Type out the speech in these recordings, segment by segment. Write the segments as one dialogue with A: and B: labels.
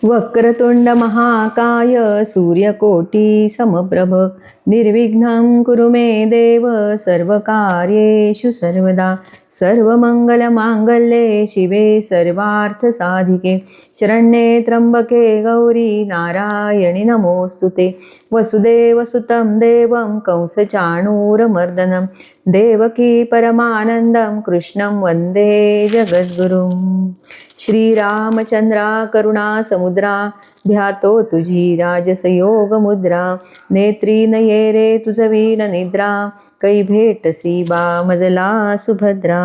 A: वक्रतुंड महाकाय सूर्यकोटी समप्रभ निर्विघ्नं कुरु मे देव सर्वकार्येषु सर्वदा सर्वमंगलमांगल्ये शिवे सर्वार्थसाधिके शरण्ये त्र्यंबके गौरी नारायणि नमोस्तुते वसुदेवसुतं देवं कंसचाणूरमर्दनं देवकी परमानन्दं कृष्णं वन्दे जगद्गुरुं श्रीरामचंद्रा करुणा समुद्रा ध्यातो तुझी राजसयोग मुद्रा नेत्री नये रे तुझ वीण निद्रा कै भेटसी बा मजला सुभद्रा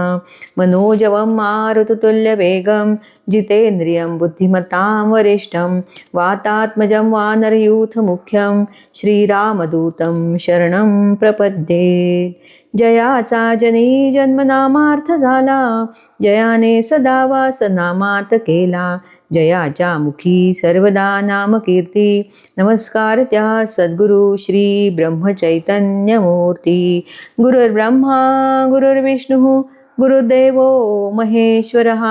A: मनोजवं मारुततुल्य वेगं जितेन्द्रियं बुद्धिमतां वरिष्ठं वातात्मजं वानरयूथ मुख्यं श्रीरामदूतं शरणं प्रपद्ये जयाचा जनी जन्मनामार्थ झाला जयाने सदा वास नामात केला जयाच्या मुखी सर्वदा नामकीर्ती नमस्कार त्या सद्गुरु श्री ब्रह्मचैतन्यमूर्ती गुरुर्ब्रह्मा गुरुर्विष्णू गुरुदेवो महेश्वरः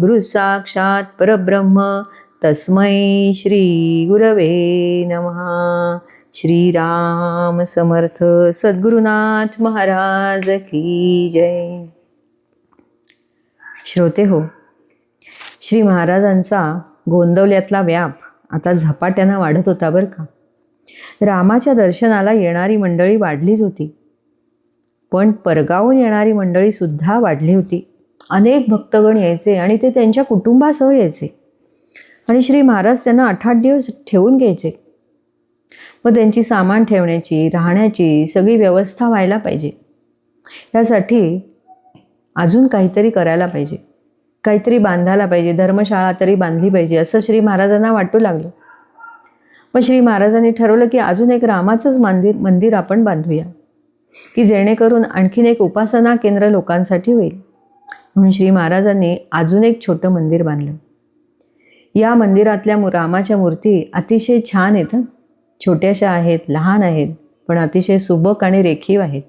A: गुरु साक्षात परब्रह्म तस्मै श्री गुरवे नमः. श्रीराम समर्थ सद्गुरुनाथ महाराज की जय. श्रोते हो, श्री महाराजांचा गोंदवल्यातला व्याप आता झपाट्यानं वाढत होता बरं का. रामाच्या दर्शनाला येणारी मंडळी वाढलीच होती, पण परगावून येणारी मंडळी सुद्धा वाढली होती. अनेक भक्तगण यायचे आणि ते त्यांच्या कुटुंबासह यायचे आणि श्री महाराज त्यांना 8-8 दिवस ठेवून घ्यायचे. मग त्यांची सामान ठेवण्याची राहण्याची सगळी व्यवस्था व्हायला पाहिजे. यासाठी अजून काहीतरी करायला पाहिजे, काहीतरी बांधायला पाहिजे, धर्मशाळा तरी बांधली पाहिजे असं श्री महाराजांना वाटू लागलं. पण श्री महाराजांनी ठरवलं की अजून एक रामाचंच मंदिर आपण बांधूया, की जेणेकरून आणखीन एक उपासना केंद्र लोकांसाठी होईल. म्हणून श्री महाराजांनी अजून एक छोटं मंदिर बांधलं. या मंदिरातल्या रामाच्या मूर्ती अतिशय छान आहेत. छोट्याशा आहेत, लहान आहेत, पण अतिशय सुबक आणि रेखीव आहेत.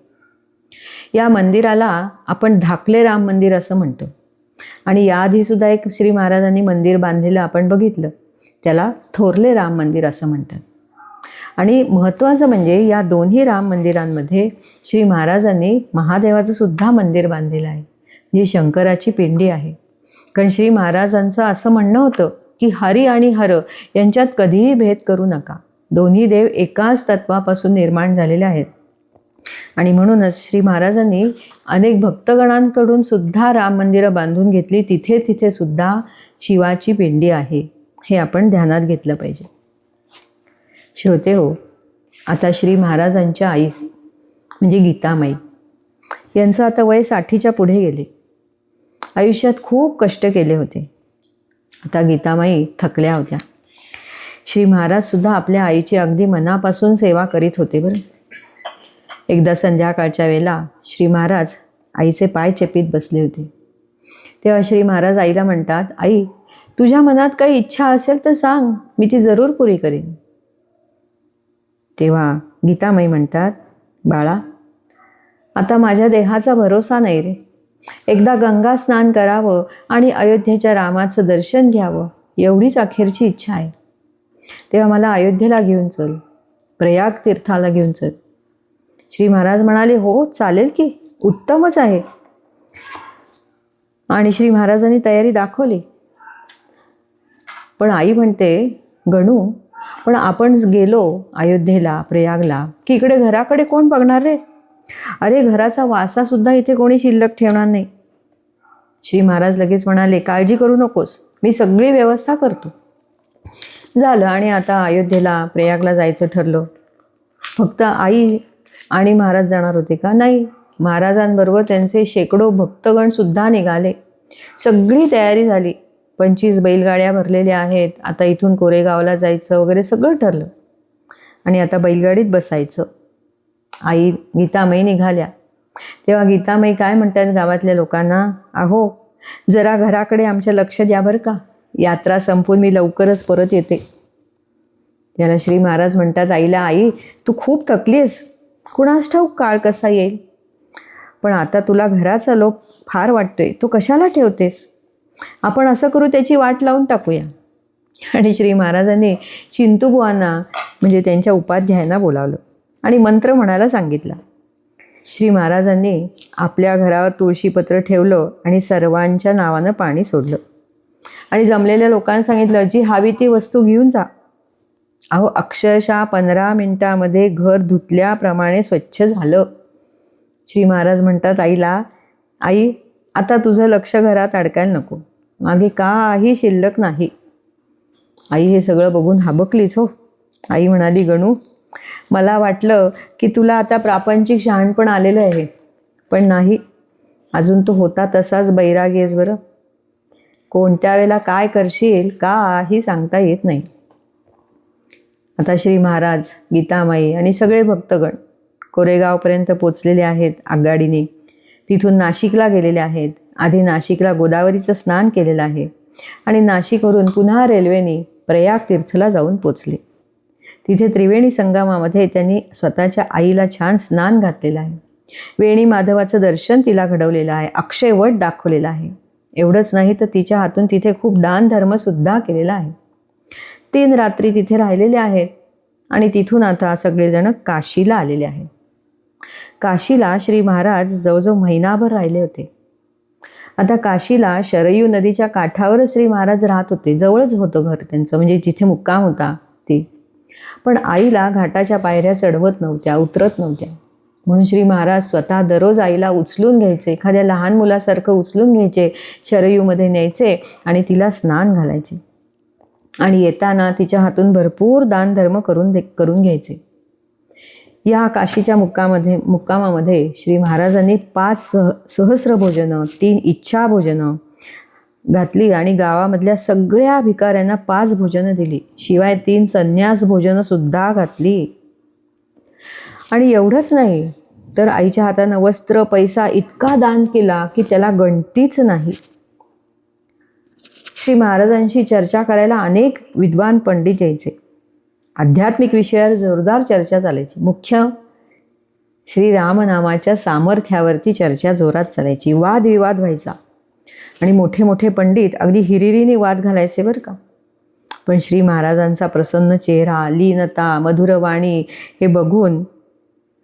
A: या मंदिराला आपण धाकले राम मंदिर असं म्हणतो. आणि याआधीसुद्धा एक श्री महाराजांनी मंदिर बांधलेलं आपण बघितलं, त्याला थोरले राम मंदिर असं म्हणतात. आणि महत्त्वाचं म्हणजे या दोन्ही राम मंदिरांमध्ये श्री महाराजांनी महादेवाचं सुद्धा मंदिर बांधलेलं आहे, जी शंकराची पिंडी आहे. कारण श्री महाराजांचं असं म्हणणं होतं की हरी आणि हर यांच्यात कधीही भेद करू नका. दोन्ही देव एकाच तत्वापासून निर्माण झालेले आहेत. आणि म्हणूनच श्री महाराजांनी अनेक भक्तगणांकडून सुद्धा राम मंदिरं बांधून घेतली. तिथे तिथे सुद्धा शिवाची पिंडी आहे, हे आपण ध्यानात घेतलं पाहिजे. श्रोते हो, आता श्री महाराजांच्या आईस म्हणजे गीतामाई यांचं आता वय 60च्या पुढे गेले. आयुष्यात खूप कष्ट केले होते. आता गीतामाई थकल्या होत्या. श्री महाराजसुद्धा आपल्या आईची अगदी मनापासून सेवा करीत होते बरं. एकदा संध्याकाळच्या वेळेला श्री महाराज आईचे पाय चेपीत बसले होते. तेव्हा श्री महाराज आईला म्हणतात, आई तुझ्या मनात काही इच्छा असेल तर सांग, मी ती जरूर पुरी करेन. तेव्हा गीतामाई म्हणतात, बाळा आता माझ्या देहाचा भरोसा नाही रे. एकदा गंगा स्नान करावं आणि अयोध्येच्या रामाचं दर्शन घ्यावं एवढीच अखेरची इच्छा आहे. तेव्हा मला अयोध्येला घेऊन चल, प्रयाग तीर्थाला घेऊन चल. श्री महाराज म्हणाले, हो चालेल की, उत्तमच आहे. आणि श्री महाराजांनी तयारी दाखवली. पण आई म्हणते, गणू पण आपण गेलो अयोध्येला प्रयागला की इकडे घराकडे कोण बघणार रे? अरे घराचा वासासुद्धा इथे कोणी शिल्लक ठेवणार नाही. श्री महाराज लगेच म्हणाले, काळजी करू नकोस, मी सगळी व्यवस्था करतो. झालं आणि आता अयोध्येला प्रयागला जायचं ठरलं. फक्त आई आणि महाराज जाणार होते का? नाही, महाराजांबरोबर त्यांचे शेकडो भक्तगणसुद्धा निघाले. सगळी तयारी झाली. 25 बैलगाड्या भरलेल्या आहेत. आता इथून कोरेगावला जायचं वगैरे सगळं ठरलं. आणि आता बैलगाडीत बसायचं. आई गीतामाई निघाल्या. तेव्हा गीतामाई काय म्हणतात गावातल्या लोकांना, अहो जरा घराकडे आमच्या लक्ष द्या बरं का, यात्रा संपून मी लवकरच परत येते. त्याला श्री महाराज म्हणतात आईला, आई तू खूप थकलीस, कुणास ठाऊक काळ कसा येईल, पण आता तुला घराचा लोभ फार वाटतोय, तू कशाला ठेवतेस? आपण असं करू, त्याची वाट लावून टाकूया. आणि श्री महाराजांनी चिंतूबुवांना म्हणजे त्यांच्या उपाध्यायांना बोलावलं आणि मंत्र म्हणायला सांगितला. श्री महाराजांनी आपल्या घरावर तुळशीपत्र ठेवलं आणि सर्वांच्या नावानं पाणी सोडलं आणि जमलेल्या लोकांना सांगितलं, जी हवी ती वस्तू घेऊन जा. अहो, अक्षरशः 15 मिनिटामध्ये घर धुतल्याप्रमाणे स्वच्छ झालं. श्री महाराज म्हणतात आईला, आई आता तुझं लक्ष घरात अडकायला नको, मागे काही शिल्लक नाही. आई हे सगळं बघून हाबकलीच हो. आई म्हणाली, गणू मला वाटलं की तुला आता प्रापंचिक शहाणपण आलेलं आहे, पण नाही, अजून तो होता तसाच बैरागी आहेस बरं. कोणत्या वेळेला काय करशील काही सांगता येत नाही. आता श्री महाराज, गीतामाई आणि सगळे भक्तगण कोरेगावपर्यंत पोचलेले आहेत आगगाडीने. तिथून नाशिकला गेलेले आहेत. आधी नाशिकला गोदावरीचं स्नान केलेलं आहे आणि नाशिकवरून पुन्हा रेल्वेने प्रयाग तीर्थला जाऊन पोचले. तिथे त्रिवेणी संगमामध्ये त्यांनी स्वतःच्या आईला छान स्नान घातलेलं आहे. वेणी माधवाचं दर्शन तिला घडवलेलं आहे. अक्षयवट दाखवलेला आहे. एवढंच नाही तर तिच्या हातून तिथे खूप दानधर्मसुद्धा केलेला आहे. 3 रात्री तिथे राहिलेले आहेत आणि तिथून आता सगळेजण काशीला आलेले आहेत. काशीला श्री महाराज जवळजवळ महिनाभर राहिले होते. आता काशीला शरयू नदीच्या काठावरच श्री महाराज राहत होते. जवळच होतं घर त्यांचं, म्हणजे जिथे मुक्काम होता ते. पण आईला घाटाच्या पायऱ्या चढवत नव्हत्या, उतरत नव्हत्या. म्हणून श्री महाराज स्वतः दररोज आईला उचलून घ्यायचे, एखाद्या लहान मुलासारखं उचलून घ्यायचे, शरयूमध्ये न्यायचे आणि तिला स्नान घालायचे. आणि येताना तिच्या हातून भरपूर दानधर्म करून घ्यायचे. या काशीच्या मुक्कामामध्ये श्री महाराजांनी 5 सहस्र भोजनं, 3 इच्छा भोजनं घातली आणि गावामधल्या सगळ्या भिकाऱ्यांना 5 भोजनं दिली. शिवाय 3 संन्यास भोजनं सुद्धा घातली. आणि एवढंच नाही तर आईच्या हातानं वस्त्र, पैसा इतका दान केला की त्याला गणतीच नाही. श्री महाराजांशी चर्चा करायला अनेक विद्वान पंडित यायचे. आध्यात्मिक विषयावर जोरदार चर्चा चालायची. मुख्य श्रीरामनामाच्या सामर्थ्यावरती चर्चा जोरात चालायची. वादविवाद व्हायचा आणि मोठे मोठे पंडित अगदी हिरिरीने वाद घालायचे बरं का. पण श्री महाराजांचा प्रसन्न चेहरा, लीनता, मधुरवाणी हे बघून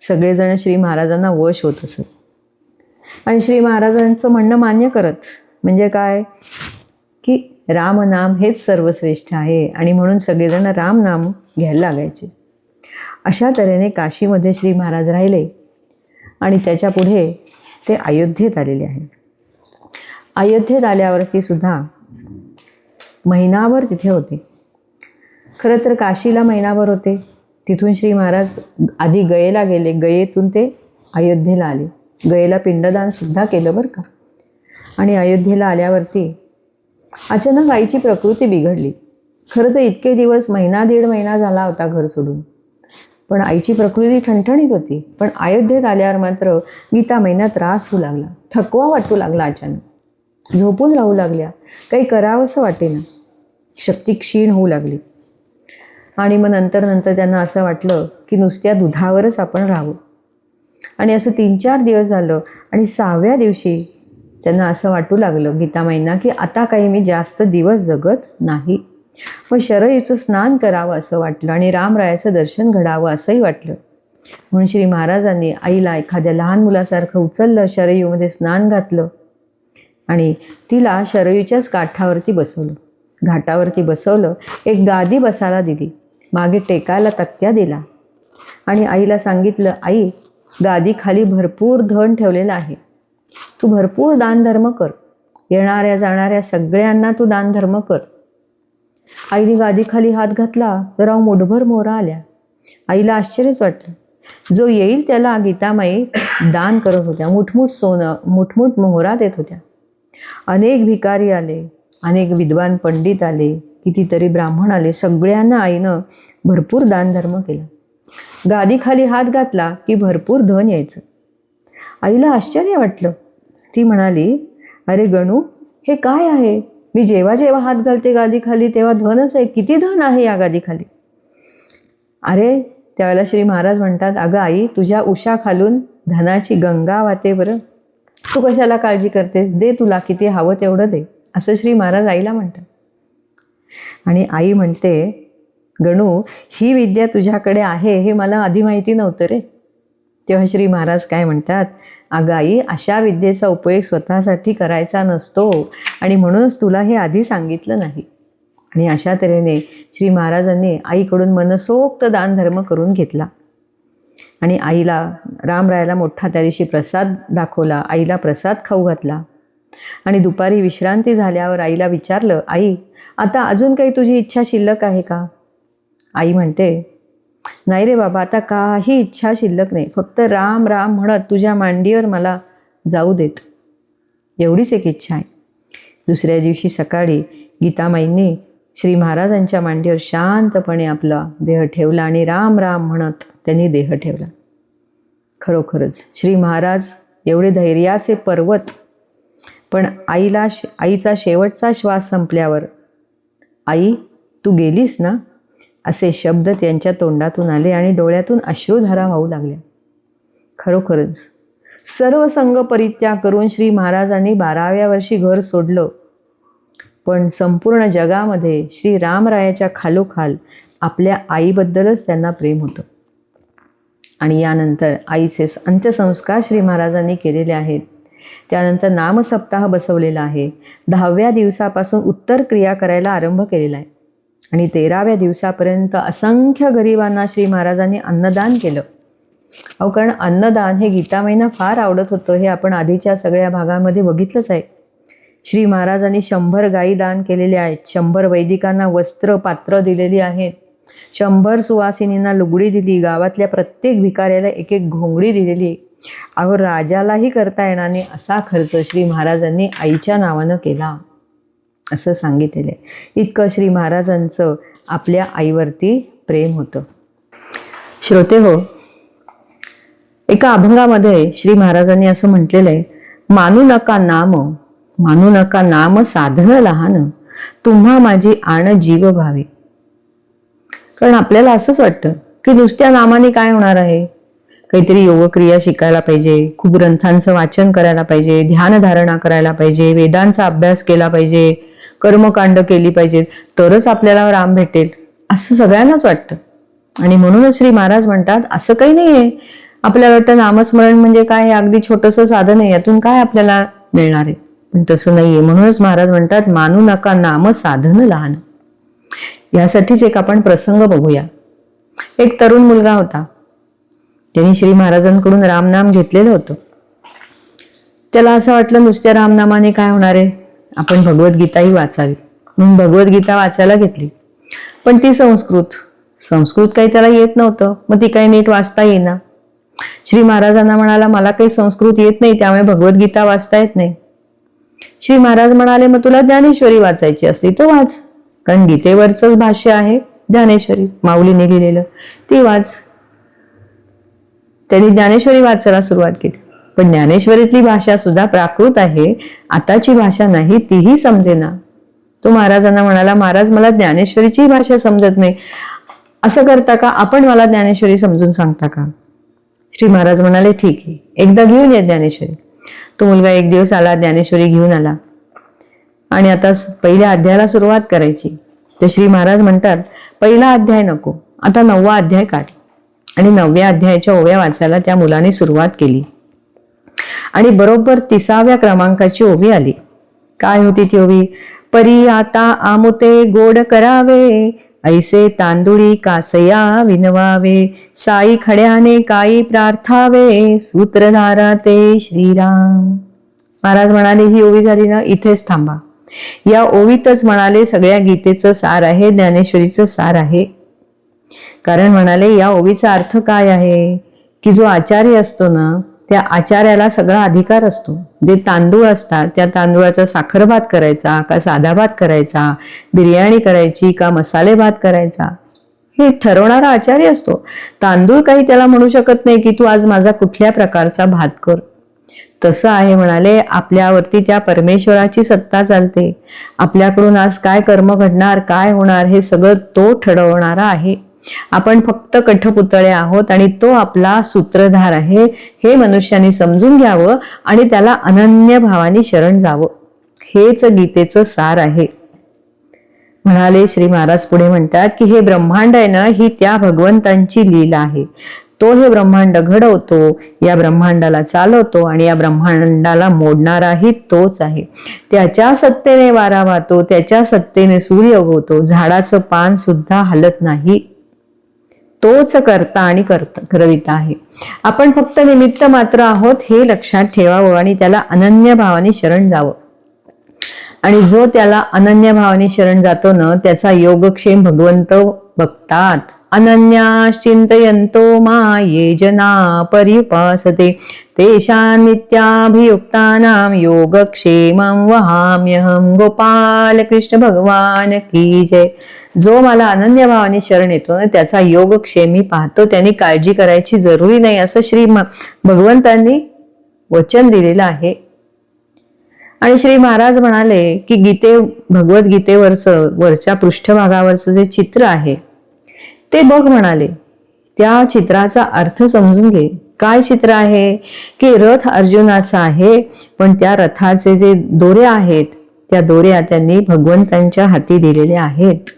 A: सगळेजण श्री महाराजांना वश होत असत आणि श्री महाराजांचं म्हणणं मान्य करत. म्हणजे काय की रामनाम हेच सर्वश्रेष्ठ आहे आणि म्हणून सगळेजण रामनाम घ्यायला लागायचे. अशा तऱ्हेने काशीमध्ये श्री महाराज राहिले आणि त्याच्या पुढे ते अयोध्येत आलेले आहेत. अयोध्येत आल्यावरती सुद्धा महिनाभर तिथे होते. खरं तर काशीला महिनाभर होते. तिथून श्री महाराज आधी गयेला गेले. गयेतून ते अयोध्येला आले. गयेला पिंडदानसुद्धा केलं बरं का. आणि अयोध्येला आल्यावरती अचानक आईची प्रकृती बिघडली. खरं तर इतके दिवस 1.5 महिना झाला होता घर सोडून, पण आईची प्रकृती ठणठणीत होती. पण अयोध्येत आल्यावर मात्र गीतामाईंना त्रास होऊ लागला, थकवा वाटू लागला. अचानक झोपून राहू लागल्या, काही करावंसं वाटेना, शक्ती क्षीण होऊ लागली. आणि मग नंतर त्यांना असं वाटलं की नुसत्या दुधावरच आपण राहू. आणि असं 3-4 दिवस झालं आणि 6व्या दिवशी त्यांना असं वाटू लागलं गीतामाईंना की आता काही मी जास्त दिवस जगत नाही. मग शरयूचं स्नान करावं असं वाटलं आणि रामरायाचं दर्शन घडावं असंही वाटलं. म्हणून श्री महाराजांनी आईला एखाद्या लहान मुलासारखं उचललं, शरयूमध्ये स्नान घातलं आणि तिला शरयूच्याच काठावरती बसवलं, घाटावरती बसवलं. एक गादी बसायला दिली, मागे टेकायला तक्त्या दिला आणि आईला सांगितलं, आई गादीखाली भरपूर धन ठेवलेलं आहे, तू भरपूर दानधर्म कर, येणाऱ्या जाणाऱ्या सगळ्यांना तू दानधर्म कर. आईने गादीखाली हात घातला तर मुठभर मोहरा आल्या. आईला आश्चर्यच वाटलं. जो येईल त्याला गीतामाई दान करत होत्या. मुठमुठ सोनं, मुठमुठ मोहरा देत होत्या. अनेक भिकारी आले, अनेक विद्वान पंडित आले, कितीतरी ब्राह्मण आले. सगळ्यांना आईनं भरपूर दानधर्म केला. गादीखाली हात घातला की भरपूर धन यायचं. आईला आश्चर्य वाटलं. ती म्हणाली, अरे गणू, हे काय आहे? मी जेव्हा जेव्हा हात घालते गादीखाली तेव्हा धनच आहे. किती धन आहे या गादीखाली? अरे त्यावेळेला श्री महाराज म्हणतात, अगं आई, तुझ्या उशा खालून धनाची गंगा वाहते बरं, तू कशाला काळजी करतेस? दे, तुला किती हवं तेवढं दे, असं श्री महाराज आईला म्हणतात. आणि आई म्हणते, गणू, ही विद्या तुझ्याकडे आहे हे मला आधी माहिती नव्हतं रे. तेव्हा श्री महाराज काय म्हणतात, अगं आई, अशा विद्येचा उपयोग स्वतःसाठी करायचा नसतो आणि म्हणूनच तुला हे आधी सांगितलं नाही. आणि अशा तऱ्हेने श्री महाराजांनी आईकडून मनसोक्त दानधर्म करून घेतला. आणि आईला, रामरायाला मोठा त्या दिवशी प्रसाद दाखवला, आईला प्रसाद खाऊ घातला. आणि दुपारी विश्रांती झाल्यावर आईला विचारलं, आई, आता अजून काही तुझी इच्छा शिल्लक आहे का? आई म्हणते, नाही रे बाबा, आता काही इच्छा शिल्लक नाही, फक्त राम राम म्हणत तुझ्या मांडीवर मला जाऊ देत, एवढीच एक इच्छा आहे. दुसऱ्या दिवशी सकाळी गीतामाईंनी श्री महाराजांच्या मांडीवर शांतपणे आपला देह ठेवला आणि राम राम म्हणत त्यांनी देह ठेवला. खरोखरच श्री महाराज एवढे धैर्याचे पर्वत. पण आईचा शेवटचा श्वास संपल्यावर, आई तू गेलीस ना, असे शब्द त्यांच्या तोंडातून आले आणि डोळ्यातून अश्रुधारा वाहू लागल्या. खरोखरच सर्व संग परित्याग करून श्री महाराजांनी 12व्या वर्षी घर सोडलं. पण संपूर्ण जगामध्ये श्री रामरायाच्या खालोखाल आपल्या आईबद्दलच त्यांना प्रेम होतं. आणि यानंतर आईचे अंत्यसंस्कार श्री महाराजांनी केलेले आहेत. त्यानंतर नामसप्ताह बसवलेला आहे. 10व्या दिवसापासून उत्तर क्रिया करायला आरंभ केलेला आहे. आणि 13व्या दिवसापर्यंत असंख्य गरिबांना श्री महाराजांनी अन्नदान केलं. कारण अन्नदान हे गीतामाईंना फार आवडत होतं, हे आपण आधीच्या सगळ्या भागामध्ये बघितलंच आहे. श्री महाराजांनी 100 गायी दान केलेल्या आहेत, 100 वैदिकांना वस्त्र पात्र दिलेली आहेत, 100 सुवासिनींना लुगडी दिली, गावातल्या प्रत्येक भिकाऱ्याला एक एक घोंगडी दिलेली. अहो, राजालाही करता येणार नाही असा खर्च श्री महाराजांनी आईच्या नावानं केला असं सांगितलेलं आहे. इतकं श्री महाराजांचं आपल्या आईवरती प्रेम होतं. श्रोते हो, एका अभंगामध्ये श्री महाराजांनी असं म्हटलेलं आहे, मानू नका नाम साधन लहान, तुम्हा माझी आण जीव भावे. कारण आपल्याला असंच वाटतं की नुसत्या नामाने काय होणार आहे, काहीतरी योगक्रिया शिकायला पाहिजे, खूप ग्रंथांचं वाचन करायला पाहिजे, ध्यानधारणा करायला पाहिजे, वेदांचा अभ्यास केला पाहिजे, कर्मकांड केली पाहिजे, तरच आपल्याला राम भेटेल असं सगळ्यांनाच वाटतं. आणि म्हणूनच श्री महाराज म्हणतात, असं काही नाही आहे. आपल्याला वाटतं नामस्मरण म्हणजे काय, हे अगदी छोटंसं साधन आहे, यातून काय आपल्याला मिळणार आहे. पण तसं नाहीये. म्हणूनच महाराज म्हणतात, मानू नका नाम साधन लहान. यासाठीच एक आपण प्रसंग बघूया. एक तरुण मुलगा होता. त्यांनी श्री महाराजांकडून रामनाम घेतलेलं होतं. त्याला असं वाटलं, नुसत्या रामनामाने काय होणार आहे, आपण भगवद्गीताही वाचावी. म्हणून भगवद्गीता वाचायला घेतली. पण ती संस्कृत काही त्याला येत नव्हतं, मग ती काही नीट वाचता येईना. श्री महाराजांना म्हणाला, मला काही संस्कृत येत नाही, त्यामुळे भगवद्गीता वाचता येत नाही. श्री महाराज म्हणाले, मग तुला ज्ञानेश्वरी वाचायची असली तर वाच, कारण गीतेवरचंच भाष्य आहे ज्ञानेश्वरी, माऊलीने लिहिलेलं, ती वाच. त्यांनी ज्ञानेश्वरी वाचायला सुरुवात केली. पण ज्ञानेश्वरीतली भाषा सुद्धा प्राकृत आहे, आताची भाषा नाही, तीही समजेना. तो महाराजांना म्हणाला, महाराज मला ज्ञानेश्वरीची भाषा समजत नाही, असं करता का, आपण मला ज्ञानेश्वरी समजून सांगता का? श्री महाराज म्हणाले, ठीक आहे, एकदा घेऊन या ज्ञानेश्वरी. तो मुलगा एक दिवस आला, ज्ञानेश्वरी घेऊन आला आणि आता पहिल्या अध्यायाला सुरुवात करायची. तर श्री महाराज म्हणतात, पहिला अध्याय नको, आता 9वा अध्याय काढ. आणि 9व्या अध्यायाच्या ओव्या वाचायला त्या मुलाने सुरुवात केली. आणि बरोबर 30व्या क्रमांकाची ओवी आली. काय होती ती ओवी? परी आता आमुते गोड करावे, ऐसे तांदुळी कासया विनवावे, साई खड्याने काही प्रार्थावे, सूत्रधारा ते श्रीराम. महाराज म्हणाले, ही ओवी झाली ना, इथेच थांबा. या ओवीतच म्हणाले सगळ्या गीतेचं सार आहे, ज्ञानेश्वरीचं सार आहे. कारण म्हणाले, या ओवीचा अर्थ काय आहे की जो आचार्य असतो ना, त्या आचार्याला सगळा अधिकार असतो. जे तांदूळ असतात त्या तांदूळाचा साखर भात करायचा का साधा भात करायचा, बिर्याणी करायची का मसाले भात करायचा, हे ठरवणारा आचार्य असतो. तांदूळ काही त्याला म्हणू शकत नाही की तू आज माझा कुठल्या प्रकारचा भात कर. तसं आहे म्हणाले, आपल्यावरती त्या परमेश्वराची सत्ता चालते. आपल्याकडून आज काय कर्म घडणार, काय होणार, हे सगळं तो ठरवणारा आहे. आपण फक्त कठपुतळे आहोत आणि तो आपला सूत्रधार आहे, हे मनुष्याने समजून घ्यावं आणि त्याला अनन्य भावाने शरण जावं. हेच गीतेचं सार आहे. म्हणाले श्री महाराज पुढे म्हणतात की हे ब्रह्मांड आहे ना, ही त्या भगवंतांची लीला आहे. तो हे ब्रह्मांड घडवतो, या ब्रह्मांडाला चालवतो आणि या ब्रह्मांडाला मोडणाराही तोच आहे. त्याच्या सत्तेने वारा वाहतो, त्याच्या सत्तेने सूर्य उगवतो, झाडाचं पान सुद्धा हलत नाही. तोच करता आणि करविता आहे. आपण फक्त निमित्त मात्र आहोत हे लक्षात ठेवावं आणि त्याला अनन्य भावाने शरण जावं. आणि जो त्याला अनन्य भावाने शरण जातो ना, त्याचा योगक्षेम भगवंत बघतात. अनन्याश्चिंतयन्तो ये जना पर्युपासते तेषां नित्याभियुक्तानां योगक्षेमं वहाम्यहं. गोपाल कृष्ण भगवान की जय. जो मला अनन्य भावाने शरण येतो ना, त्याचा योगक्षेम मी पाहतो. त्यांनी काळजी करायची जरुरी नाही असं श्री भगवंतांनी वचन दिलेलं आहे. आणि श्री महाराज म्हणाले की भगवद्गीतेवरचं वरच्या पृष्ठभागावरचं जे चित्र आहे ते बघ म्हणाले. त्या चित्राचा अर्थ समजून घे. काय चित्र आहे की रथ अर्जुनाचा आहे, पण त्या रथाचे जे दोऱ्या आहेत त्या दोऱ्या त्यांनी भगवंतांच्या हाती दिलेल्या आहेत.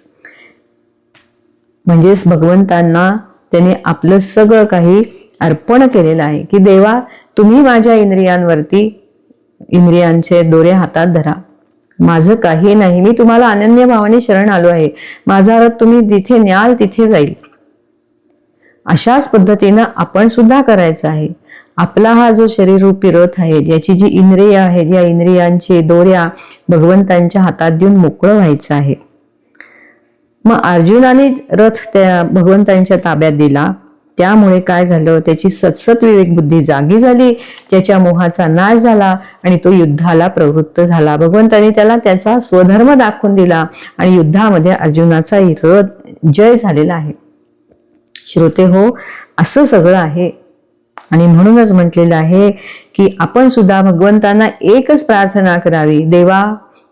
A: म्हणजेच भगवंतांना त्यांनी आपलं सगळं काही अर्पण केलेलं आहे की देवा, तुम्ही माझ्या इंद्रियांचे दोरे हातात धरा. माझं काही नाही, मी तुम्हाला अनन्य भावाने शरण आलो आहे. माझा रथ तुम्ही जिथे न्याल तिथे जाईल. अशाच पद्धतीनं आपण सुद्धा करायचं आहे. आपला हा जो शरीररूपी रथ आहे, याची जी इंद्रिय आहेत, या इंद्रियांची दोऱ्या भगवंतांच्या हातात देऊन मोकळं व्हायचं आहे. मग अर्जुनाने रथ त्या भगवंतांच्या ताब्यात दिला. त्यामुळे काय झालं, त्याची सतसत विवेक बुद्धी जागी झाली, त्याच्या मोहाचा नाश झाला आणि तो युद्धाला प्रवृत्त झाला. भगवंताने त्याला त्याचा स्वधर्म दाखवून दिला आणि युद्धामध्ये अर्जुनाचा रथ जय झालेला आहे. श्रोते हो, असं सगळं आहे. आणि म्हणूनच म्हटलेलं आहे की आपण सुद्धा भगवंतांना एकच प्रार्थना करावी. देवा,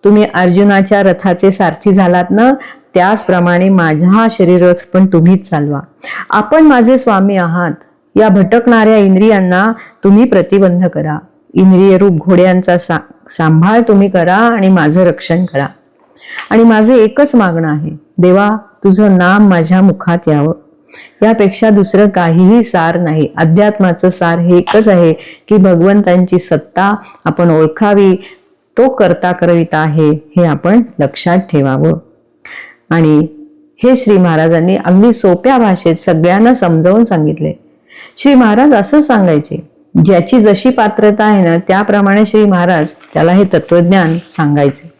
A: तुम्ही अर्जुनाच्या रथाचे सारथी झालात ना, त्याचप्रमाणे माझा शरीररथ पण तुम्हीच चालवा. आपण माझे स्वामी आहात. या भटकणाऱ्या इंद्रियांना तुम्ही प्रतिबंध करा. इंद्रिय रूप घोड्यांचा सांभाळ तुम्ही करा आणि माझं रक्षण करा. आणि माझे एकच मागणं आहे, देवा, तुझं नाम माझ्या मुखात यावं. यापेक्षा दुसरं काहीही सार नाही. अध्यात्माचं सार हे एकच आहे की भगवंतांची सत्ता आपण ओळखावी. तो करता करविता आहे हे आपण लक्षात ठेवावं. आणि हे श्री महाराजांनी अगदी सोप्या भाषेत सगळ्यांना समजावून सांगितले. श्री महाराज असं सांगायचे, ज्याची जशी पात्रता आहे ना, त्याप्रमाणे श्री महाराज त्याला हे तत्वज्ञान सांगायचे.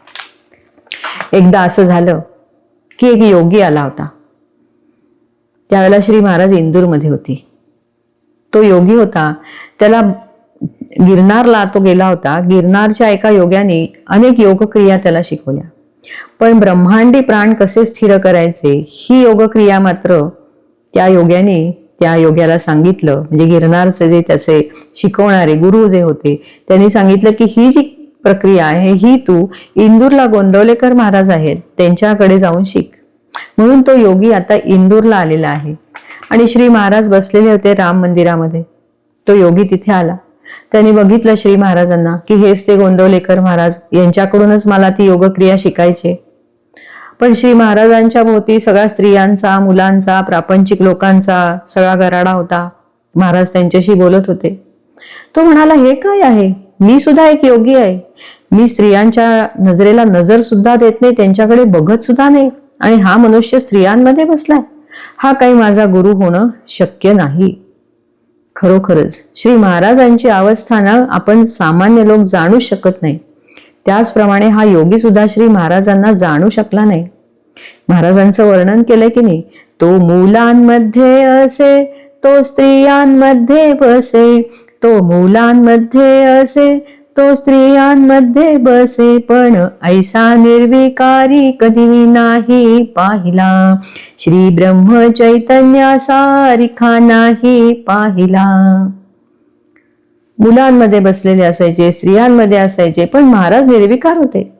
A: एकदा असं झालं की एक योगी आला होता. त्यावेळेला श्री महाराज इंदूरमध्ये होते. तो योगी होता, त्याला गिरनारला तो गेला होता. गिरनारच्या एका योग्याने अनेक योगक्रिया त्याला शिकवल्या, पण ब्रह्मांडी प्राण कसे स्थिर करायचे ही योगक्रिया मात्र त्या योग्याला सांगितलं. म्हणजे गिरनारचे जे त्याचे शिकवणारे गुरु जे होते त्यांनी सांगितलं की ही जी प्रक्रिया आहे ही तू इंदूरला गोंदवलेकर महाराज आहेत त्यांच्याकडे जाऊन शिक. म्हणून तो योगी आता इंदूरला आलेला आहे. आणि श्री महाराज बसलेले होते राम मंदिरामध्ये. तो योगी तिथे आला. त्यांनी बघितलं श्री महाराजांना की हेच ते गोंदवलेकर महाराज, यांच्याकडूनच मला ती योगक्रिया शिकायची. पण श्री महाराजांच्या भोवती सगळ्या स्त्रियांचा, मुलांचा, प्रापंचिक लोकांचा सगळा गराडा होता. महाराज त्यांच्याशी बोलत होते. तो म्हणाला, हे काय आहे, मी सुद्धा एक योगी आहे. मी स्त्रियांच्या नजरेला नजर सुद्धा देत नाही, त्यांच्याकडे बघत सुद्धा नाही, आणि हा मनुष्य स्त्रियांमध्ये बसलाय. हा काही माझा गुरु होणं शक्य नाही. खरोखरच श्री महाराजांची अवस्था ना आपण सामान्य लोक जाणू शकत नाही. त्याचप्रमाणे हा योगी सुद्धा श्री महाराजांना जाणू शकला नाही. महाराजांचं वर्णन केलंय की नाही, तो मुलांमध्ये असे तो स्त्रियांमध्ये बसे, तो मुलांमध्ये असे तो स्त्रियांमध्ये बसे, पण ऐसा निर्विकारी कधी नाही पाहिला, श्री ब्रह्म चैतन्यासारिखा नाही पाहिला. मुलांमध्ये बसलेले असायचे, स्त्रियांमध्ये असायचे, पण महाराज निर्विकार होते.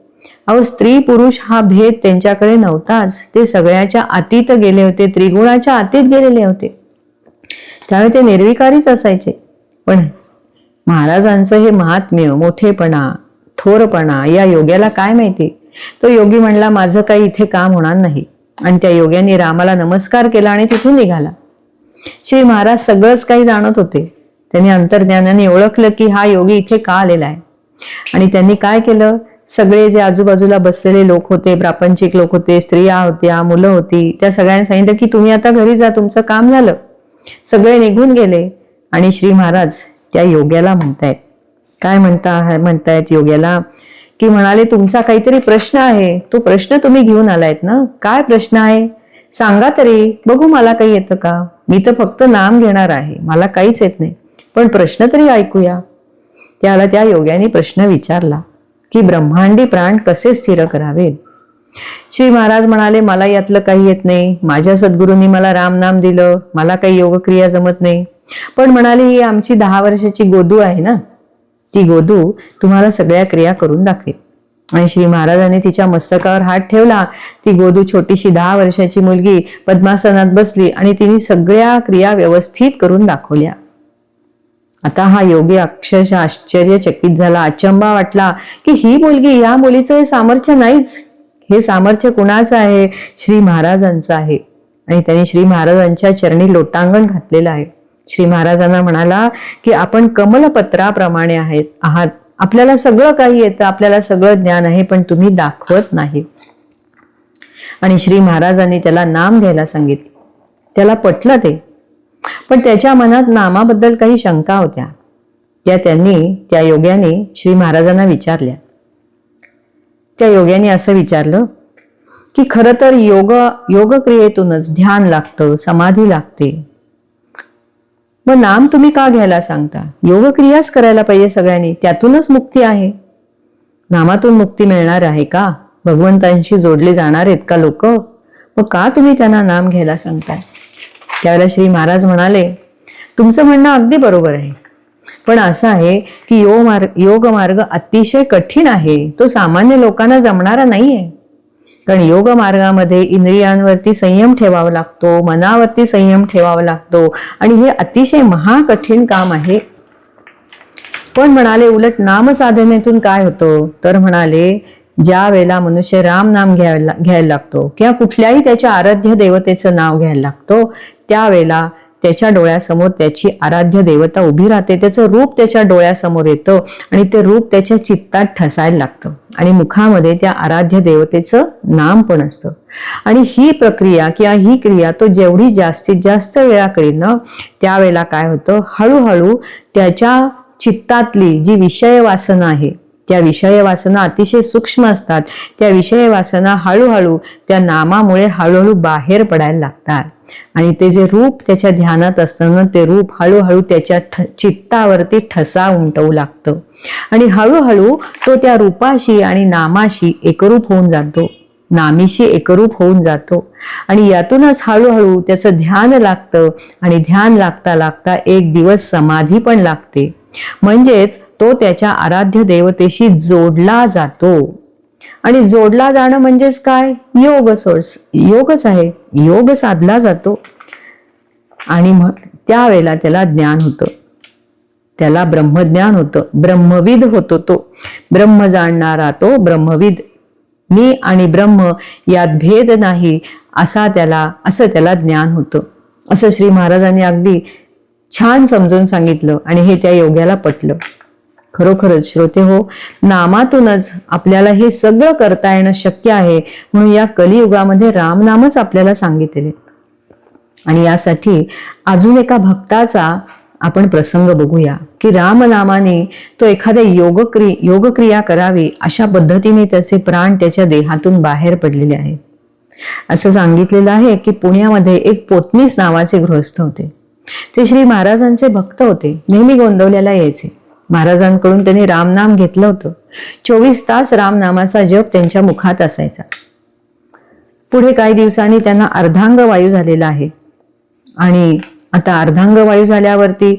A: अहो, स्त्री पुरुष हा भेद त्यांच्याकडे नव्हताच. ते सगळ्याच्या अतीत गेले होते, त्रिगुणाच्या अतीत गेलेले होते. त्यामुळे ते निर्विकारीच असायचे. पण महाराजांचं हे महात्म्य, मोठेपणा, थोरपणा या योग्याला काय माहिती. तो योगी म्हणला, माझं काही इथे काम होणार नाही. आणि त्या योग्याने रामाला नमस्कार केला आणि तिथून निघाला. श्री महाराज सगळंच काही जाणत होते. त्यांनी अंतर्ज्ञानाने ओळखलं की हा योगी इथे का आलेला आहे. आणि त्यांनी काय केलं, सगळे जे आजूबाजूला बसलेले लोक होते, प्रापंचिक लोक होते, स्त्रिया होत्या, मुलं होती, त्या सगळ्यांनी सांगितलं की तुम्ही आता घरी जा, तुमचं काम झालं. सगळे निघून गेले. आणि श्री महाराज त्या योग्याला म्हणतायत, काय म्हणतायत योग्याला, की म्हणाले, तुमचा काहीतरी प्रश्न आहे, तो प्रश्न तुम्ही घेऊन आलायत ना, काय प्रश्न आहे सांगा तरी, बघू मला काही येतं का. मी तर फक्त नाम घेणार आहे, मला काहीच येत नाही, पण प्रश्न तरी ऐकूया. त्याला त्या योग्याने प्रश्न विचारला की ब्रह्मांडी प्राण कसे स्थिर करावे. श्री महाराज म्हणाले, मला यातलं काही येत नाही, माझ्या सद्गुरूंनी मला राम नाम दिलं, मला काही योगक्रिया जमत नाही. पण म्हणाले, ही आमची 10 वर्षाची गोदू आहे ना, ती गोदू तुम्हाला सगळ्या क्रिया करून दाखवेल. आणि श्री महाराजांनी तिच्या मस्तकावर हात ठेवला. ती गोदू छोटीशी 10 वर्षाची मुलगी पद्मासनात बसली आणि तिने सगळ्या क्रिया व्यवस्थित करून दाखवल्या. आता हा योगी अक्षरशः आश्चर्यचकित झाला, अचंबा वाटला की ही मुलगी, या मुलीचं हे सामर्थ्य नाहीच, हे सामर्थ्य कुणाचं आहे, श्री महाराजांचं आहे. आणि त्यांनी श्री महाराजांच्या चरणी लोटांगण घातलेलं आहे. श्री महाराजांना म्हणाला की आपण कमलपत्राप्रमाणे आहात, आपल्याला सगळं काही येतं, आपल्याला सगळं ज्ञान आहे, पण तुम्ही दाखवत नाही. आणि श्री महाराजांनी त्याला नाम घ्यायला सांगितले. त्याला पटलं ते, पण त्याच्या मनात नामाबद्दल काही शंका होत्या. त्या योग्याने श्री महाराजांना विचारल्या. त्या योग्याने असं विचारलं की खरं तर योगक्रियेतूनच ध्यान लागतं, समाधी लागते, मग नाम तुम्ही का घ्यायला सांगता. योगक्रियाच करायला पाहिजे सगळ्यांनी, त्यातूनच मुक्ती आहे. नामातून मुक्ती मिळणार आहे का, भगवंतांशी जोडले जाणार आहेत का लोक, मग का तुम्ही त्यांना नाम घ्यायला सांगताय. त्यावेळेला श्री महाराज म्हणाले, तुमचं म्हणणं अगदी बरोबर आहे, पण असं आहे की योग मार्ग अतिशय कठीण आहे, तो सामान्य लोकांना जमणारा नाहीये. कारण योग मार्गामध्ये इंद्रियांवरती संयम ठेवावा लागतो, मनावरती संयम ठेवावा लागतो, आणि हे अतिशय महाकठीण काम आहे. पण म्हणाले, उलट नामसाधनेतून काय होतं, तर म्हणाले, ज्या वेळेला मनुष्य राम नाम घ्यायला लागतो किंवा कुठल्याही त्याच्या आराध्य देवतेचं नाव घ्यायला लागतो, त्यावेळेला त्याच्या डोळ्यासमोर त्याची आराध्य देवता उभी राहते, त्याचं रूप त्याच्या डोळ्यासमोर येतं आणि ते रूप त्याच्या चित्तात ठसायला लागतं आणि मुखामध्ये त्या आराध्य देवतेचं नाम पण असतं. आणि ही प्रक्रिया किंवा ही क्रिया तो जेवढी जास्तीत जास्त वेळा करील ना, त्यावेळेला काय होतं, हळूहळू त्याच्या चित्तातली जी विषय वासना आहे, त्या विषय वासना अतिशय सूक्ष्म असतात, त्या विषय वासना हळूहळू त्या नामामुळे हळूहळू बाहेर पडायला लागतात. आणि ते जे रूप त्याच्या ध्यानात असताना ते रूप हळूहळू त्याच्या चित्तावरती ठसा उमटवू लागतं आणि हळूहळू तो त्या रूपाशी आणि नामाशी एकरूप होऊन जातो, नामीशी एकरूप होऊन जातो. आणि यातूनच हळूहळू त्याचं ध्यान लागतं आणि ध्यान लागता लागता एक दिवस समाधी पण लागते. म्हणजेच तो त्याच्या आराध्य देवतेशी जोडला जातो. आणि जोडला जाणं म्हणजेच काय, योगच आहे, योग साधला जातो. आणि त्यावेळेला त्याला ज्ञान होतं, त्याला ब्रह्मज्ञान होतं, ब्रह्मविद होतो तो, ब्रह्म जाणणारा तो ब्रह्मविद. मी आणि ब्रह्म यात भेद नाही असं त्याला ज्ञान होतं. असं श्री महाराजांनी अगदी छान समजून सांगितलं आणि हे त्या योग्याला पटलं. खरोखरच श्रोते हो, नामातूनच आपल्याला हे सगळं करता येणं शक्य आहे. म्हणून या कलियुगामध्ये रामनामच आपल्याला सांगितले. आणि यासाठी अजून एका भक्ताचा आपण प्रसंग बघूया की रामनामाने तो एखाद्या योगक्रिया करावी अशा पद्धतीने त्याचे प्राण त्याच्या देहातून बाहेर पडलेले आहेत. असं सांगितलेलं आहे की पुण्यामध्ये एक पोतनीस नावाचे गृहस्थ होते. ते श्री महाराजांचे भक्त होते, नेहमी गोंदवल्याला यायचे. महाराजांकडून त्यांनी रामनाम घेतलं होतं. 24 तास रामनामाचा जप त्यांच्या मुखात असायचा. पुढे काही दिवसांनी त्यांना अर्धांग वायू झालेला आहे आणि आता अर्धांग वायू झाल्यावरती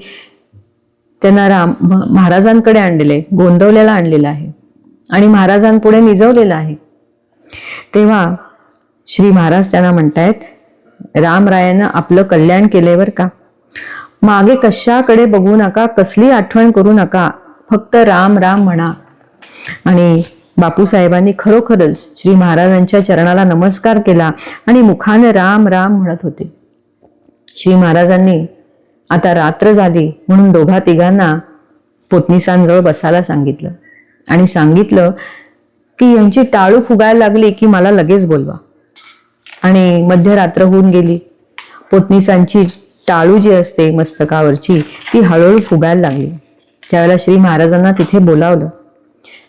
A: त्यांना महाराजांकडे आणलेले, गोंदवल्याला आणलेलं आहे आणि महाराजांपुढे निजवलेलं आहे. तेव्हा श्री महाराज त्यांना म्हणतायत, रामरायानं आपलं कल्याण केल्यावर का, मागे कशाकडे बघू नका, कसली आठवण करू नका, फक्त राम राम म्हणा. आणि बापूसाहेबांनी खरोखरच श्री महाराजांच्या चरणाला नमस्कार केला आणि मुखाने राम राम म्हणत होते. श्री महाराजांनी आता रात्र झाली म्हणून दोघा तिघांना पोतनीसांजवळ बसायला सांगितलं आणि सांगितलं की यांची टाळू फुगायला लागली की मला लगेच बोलवा. आणि मध्यरात्र होऊन गेली. पोतनीसांची टाळू जी असते मस्तकावरची ती हळूहळू फुगायला लागली. त्यावेळेला श्री महाराजांना तिथे बोलावलं.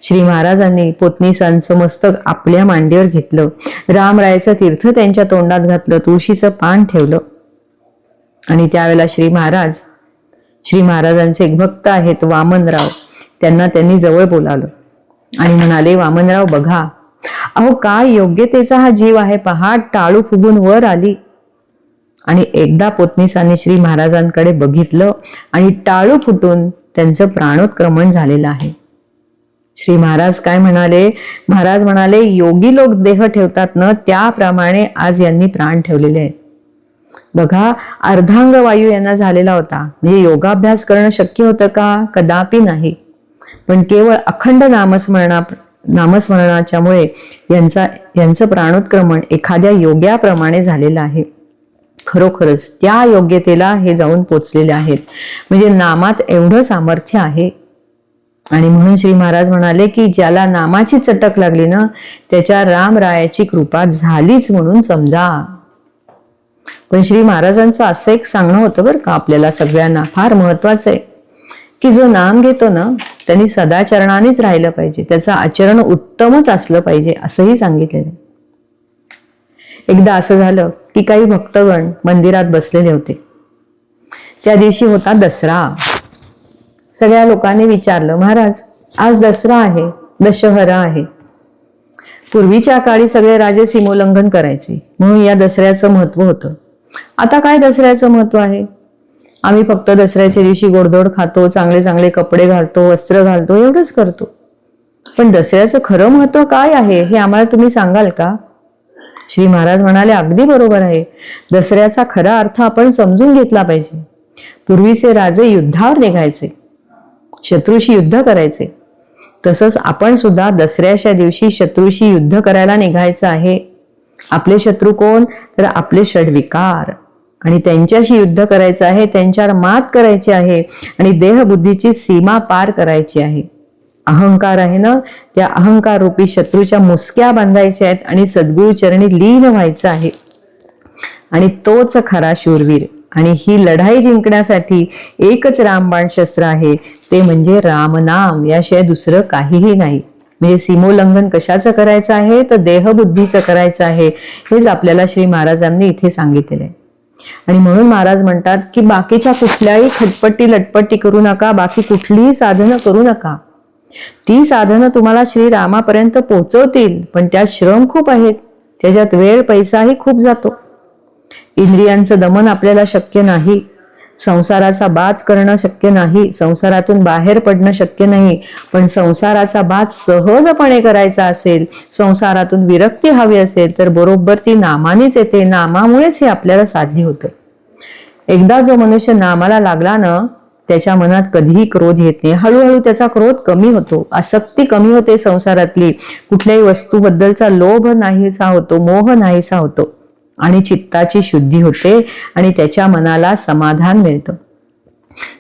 A: श्री महाराजांनी पोतनीसांचं मस्तक आपल्या मांडीवर घेतलं, रामरायाचं तीर्थ त्यांच्या तोंडात घातलं, तुळशीचं पान ठेवलं. आणि त्यावेळेला श्री महाराजांचे एक भक्त आहेत वामनराव, त्यांनी जवळ बोलावलं आणि म्हणाले, वामनराव बघा, अहो काय योग्यतेचा हा जीव आहे पहा, टाळू फुगून वर आली. आणि एकदा पोतनीसांनी श्री महाराजांकडे बघितलं आणि टाळू फुटून त्यांचं प्राणोत्क्रमण झालेलं आहे. श्री महाराज काय म्हणाले? महाराज म्हणाले, योगी लोक देह ठेवतात ना त्याप्रमाणे आज यांनी प्राण ठेवलेले आहेत. बघा, अर्धांग वायू यांना झालेला होता. म्हणजे योगाभ्यास करणं शक्य होतं का? कदापि नाही. पण केवळ अखंड नामस्मरणाच्यामुळे यांचं प्राणोत्क्रमण एखाद्या योग्याप्रमाणे झालेलं आहे. खरोखरच त्या योग्यतेला हे जाऊन पोचलेले आहेत. म्हणजे नामात एवढं सामर्थ्य आहे. आणि म्हणून श्री महाराज म्हणाले की ज्याला नामाची चटक लागली ना त्याच्या रामरायाची कृपा झालीच म्हणून समजा. पण श्री महाराजांचं असं एक सांगणं होतं बरं का, आपल्याला सगळ्यांना फार महत्वाचं आहे की जो नाम घेतो ना त्यांनी सदाचरणानेच राहिलं पाहिजे, त्याचं आचरण उत्तमच असलं पाहिजे असंही सांगितलेलं आहे. एकदा असं झालं की काही भक्तगण मंदिरात बसलेले होते. त्या दिवशी होता दसरा. सगळ्या लोकांनी विचारलं, महाराज आज दसरा आहे, दशहरा आहे. पूर्वीच्या काळी सगळे राजे सीमोल्लंघन करायचे म्हणून या दसऱ्याचं महत्व होतं. आता काय दसऱ्याचं महत्व आहे? आम्ही फक्त दसऱ्याच्या दिवशी गोडधोड खातो, चांगले चांगले कपडे घालतो, वस्त्र घालतो, एवढंच करतो. पण दसऱ्याचं खरं महत्व काय आहे हे आम्हाला तुम्ही सांगाल का? श्री महाराज म्हणाले, अगदी बरोबर आहे. दसऱ्याचा खरा अर्थ आपण समजून घेतला पाहिजे. पूर्वीचे राजे युद्धावर निघायचे, शत्रूशी युद्ध करायचे. तसंच आपण सुद्धा दसऱ्याच्या दिवशी शत्रूशी युद्ध करायला निघायचं आहे. आपले शत्रू कोण? तर आपले षड्विकार. आणि त्यांच्याशी युद्ध करायचं आहे, त्यांच्यावर मात करायची आहे आणि देहबुद्धीची सीमा पार करायची आहे. अहंकार आहे ना, त्या अहंकार रूपी शत्रूच्या मुसक्या बांधायच्या आहेत आणि सद्गुरु चरणी लीन व्हायचं आहे. आणि तोच खरा शूरवीर. आणि ही लढाई जिंकण्यासाठी एकच रामबाण शस्त्र आहे, ते म्हणजे रामनाम. याशिवाय दुसरं काहीही नाही. म्हणजे सीमोल्लंघन कशाचं करायचं आहे? तर देहबुद्धीचं करायचं आहे. हेच आपल्याला श्री महाराजांनी इथे सांगितलेलं आहे. आणि म्हणून महाराज म्हणतात की बाकीच्या कुठल्याही खटपट्टी लटपट्टी करू नका, बाकी कुठलीही साधनं करू नका. ती साधनं तुम्हाला श्रीरामापर्यंत पोहोचवतील, पण त्यात श्रम खूप आहेत, त्याच्यात वेळ पैसाही खूप जातो. इंद्रियांचं दमन आपल्याला शक्य नाही, संसाराचा बाद करणं शक्य नाही, संसारातून बाहेर पडणं शक्य नाही. पण संसाराचा बाद सहजपणे करायचा असेल, संसारातून विरक्ती हवी असेल तर बरोबर ती नामानेच येते. नामामुळेच हे आपल्याला साध्य होतं. एकदा जो मनुष्य नामाला लागला ना त्याच्या मनात कधीही क्रोध येत नाही. हळूहळू त्याचा क्रोध कमी होतो, आसक्ती कमी होते संसारातली, कुठल्याही वस्तूबद्दलचा लोभ नाहीसा होतो, मोह नाहीसा होतो आणि चित्ताची शुद्धी होते आणि त्याच्या मनाला समाधान मिळतं.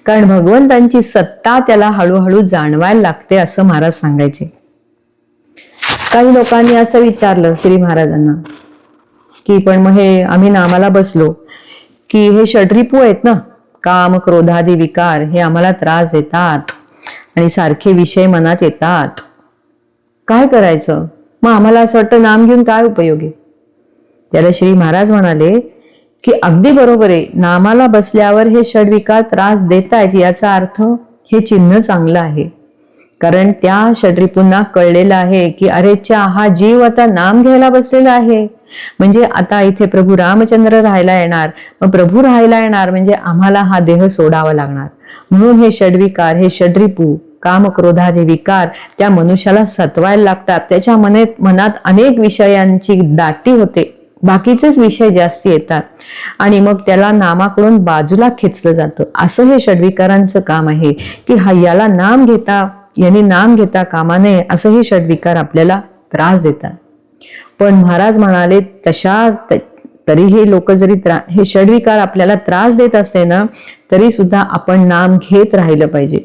A: कारण भगवंतांची सत्ता त्याला हळूहळू जाणवायला लागते असं महाराज सांगायचे. काही लोकांनी असं विचारलं श्री महाराजांना की पण मग हे आम्ही नामाला बसलो की हे षड्रिपू आहेत ना, काम क्रोधादी विकार हे आम्हाला त्रास देतात आणि सारखे विषय मनात येतात, काय करायचं? मग आम्हाला असं वाटतं नाम घेऊन काय उपयोग आहे? त्याला श्री महाराज म्हणाले की अगदी बरोबर आहे, नामाला बसल्यावर हे षड्विकार त्रास देतायत याचा अर्थ हे चिन्ह चांगलं आहे. कारण त्या षड्रिपूंना कळलेलं आहे की अरेच्या हा जीव आता नाम घ्यायला बसलेला आहे, म्हणजे आता इथे प्रभू रामचंद्र राहायला येणार, मग प्रभू राहायला येणार म्हणजे आम्हाला हा देह सोडावा लागणार. म्हणून हे षड्विकार, हे षड्रिपू, काम क्रोधादी विकार त्या मनुष्याला सतवायला लागतात. त्याच्या मनात अनेक विषयांची दाटी होते, बाकीचेच विषय जास्ती येतात आणि मग त्याला नामाकडून बाजूला खेचलं जातं. असं हे षड्विकारांचं काम आहे की याला नाम घेता यांनी नाम घेता कामा नये असं हे षड्विकार आपल्याला त्रास देतात. पण महाराज म्हणाले तरी हे लोक जरी हे षड्विकार आपल्याला त्रास देत असले ना, तरी सुद्धा आपण नाम घेत राहिलं पाहिजे.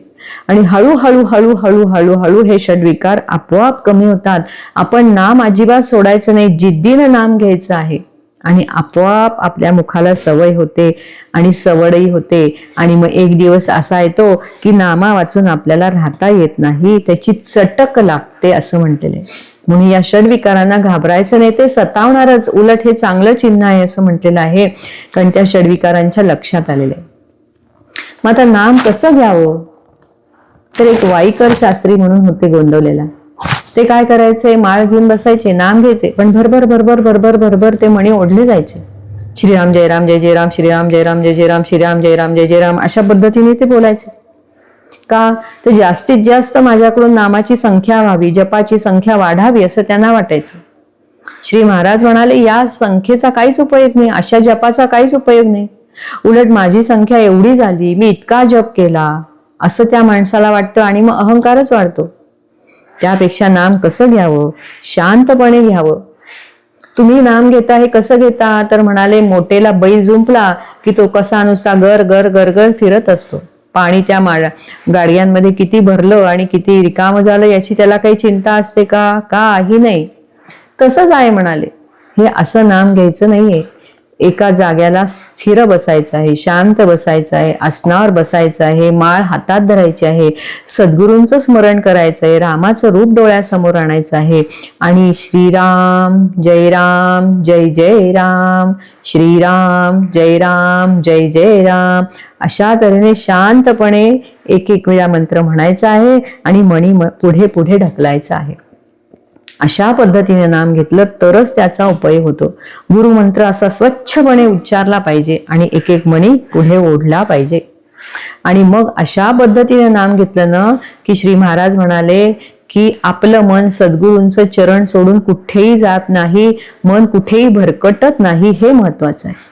A: आणि हळूहळू हळूहळू हळूहळू हे षड्विकार आपोआप कमी होतात. आपण नाम अजिबात सोडायचं नाही, जिद्दीनं नाम घ्यायचं आहे. आणि आपोआप आपल्या मुखाला सवय होते आणि सवडही होते. आणि मग एक दिवस असा येतो की नामा वाचून आपल्याला राहता येत नाही, त्याची चटक लागते असं म्हटलेलं आहे. म्हणून या षड्विकारांना घाबरायचं नाही, ते सतावणारच, उलट हे चांगलं चिन्ह आहे असं म्हटलेलं आहे. कारण त्या षड्विकारांच्या लक्षात आलेलं आहे. मग आता नाम कसं घ्यावं, तर एक वाईकर शास्त्री म्हणून होते गोंदवलेला. ते काय करायचे, माळ घेऊन बसायचे, नाम घ्यायचे, पण भरभर भरभर भरभर भरभर ते मणी ओढले जायचे. श्रीराम जय राम जय जय राम, श्रीराम जय राम जय जय राम, श्रीराम जय राम जय जय राम, अशा पद्धतीने ते बोलायचे. का तर जास्तीत जास्त माझ्याकडून नामाची संख्या व्हावी, जपाची संख्या वाढावी असं त्यांना वाटायचं. श्री महाराज म्हणाले या संख्येचा काहीच उपयोग नाही, अशा जपाचा काहीच उपयोग नाही. उलट माझी संख्या एवढी झाली, मी इतका जप केला असं त्या माणसाला वाटतं आणि मग अहंकारच वाढतो. त्यापेक्षा नाम कसं घ्यावं, शांतपणे घ्यावं. तुम्ही नाम घेता हे कसं घेता, तर म्हणाले मोठेला बैल जुंपला की तो कसा नुसता गर गर गर गर फिरत असतो. पाणी त्या गाडग्यांमध्ये किती भरलं आणि किती रिकामं झालं याची त्याला काही चिंता असते का, काही नाही. तसंच आहे म्हणाले. हे असं नाम घ्यायचं नाहीये. एका जाग्याला स्थिर बसायचं आहे, शांत बसायचं आहे, आसनावर बसायचं आहे, माळ हातात धरायची आहे, सद्गुरूंचं स्मरण करायचं आहे, रामाचं रूप डोळ्यासमोर आणायचं आहे आणि श्रीराम जय राम जय जय राम, श्रीराम जय राम जय जय राम अशा तऱ्हेने शांतपणे एक एक वेळा मंत्र म्हणायचा आहे आणि मणी पुढे पुढे ढकलायचा आहे. अशा पद्धतीने नाम घेतलं तरच त्याचा उपयोग होतो. गुरुमंत्र असा स्वच्छपणे उच्चारला पाहिजे आणि एक एक मणी पुढे ओढला पाहिजे. आणि मग अशा पद्धतीने नाम घेतलं ना की श्री महाराज म्हणाले की आपलं मन सद्गुरूंचं चरण सोडून कुठेही जात नाही, मन कुठेही भरकटत नाही, हे महत्वाचं आहे.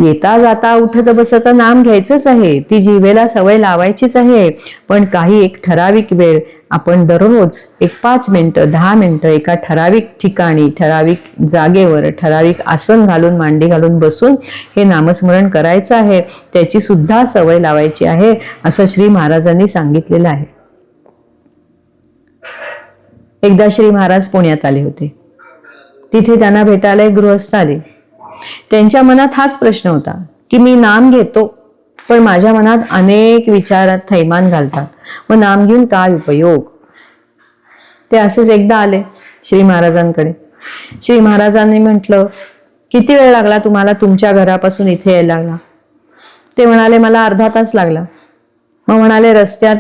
A: येता जाता उठत बसत नाम घ्यायचंच आहे, ती जिभेला सवय लावायचीच आहे. पण काही एक ठराविक वेळ आपण दररोज एक 5 मिनिटं 10 मिनिटं एका ठराविक ठिकाणी, ठराविक जागेवर, ठराविक आसन घालून, मांडी घालून बसून हे नामस्मरण करायचं आहे. त्याची सुद्धा सवय लावायची आहे असं श्री महाराजांनी सांगितलेलं आहे. एकदा श्री महाराज पुण्यात आले होते. तिथे त्यांना भेटायला एक गृहस्थ आले. त्यांच्या मनात हाच प्रश्न होता की मी नाम घेतो पण माझ्या मनात अनेक विचारात थैमान घालतात, मग नाम घेऊन काय उपयोग. ते असेच एकदा आले श्री महाराजांकडे. श्री महाराजांनी म्हटलं किती वेळ लागला तुम्हाला तुमच्या घरापासून इथे यायला लागला. ते म्हणाले मला अर्धा तास लागला. मग म्हणाले रस्त्यात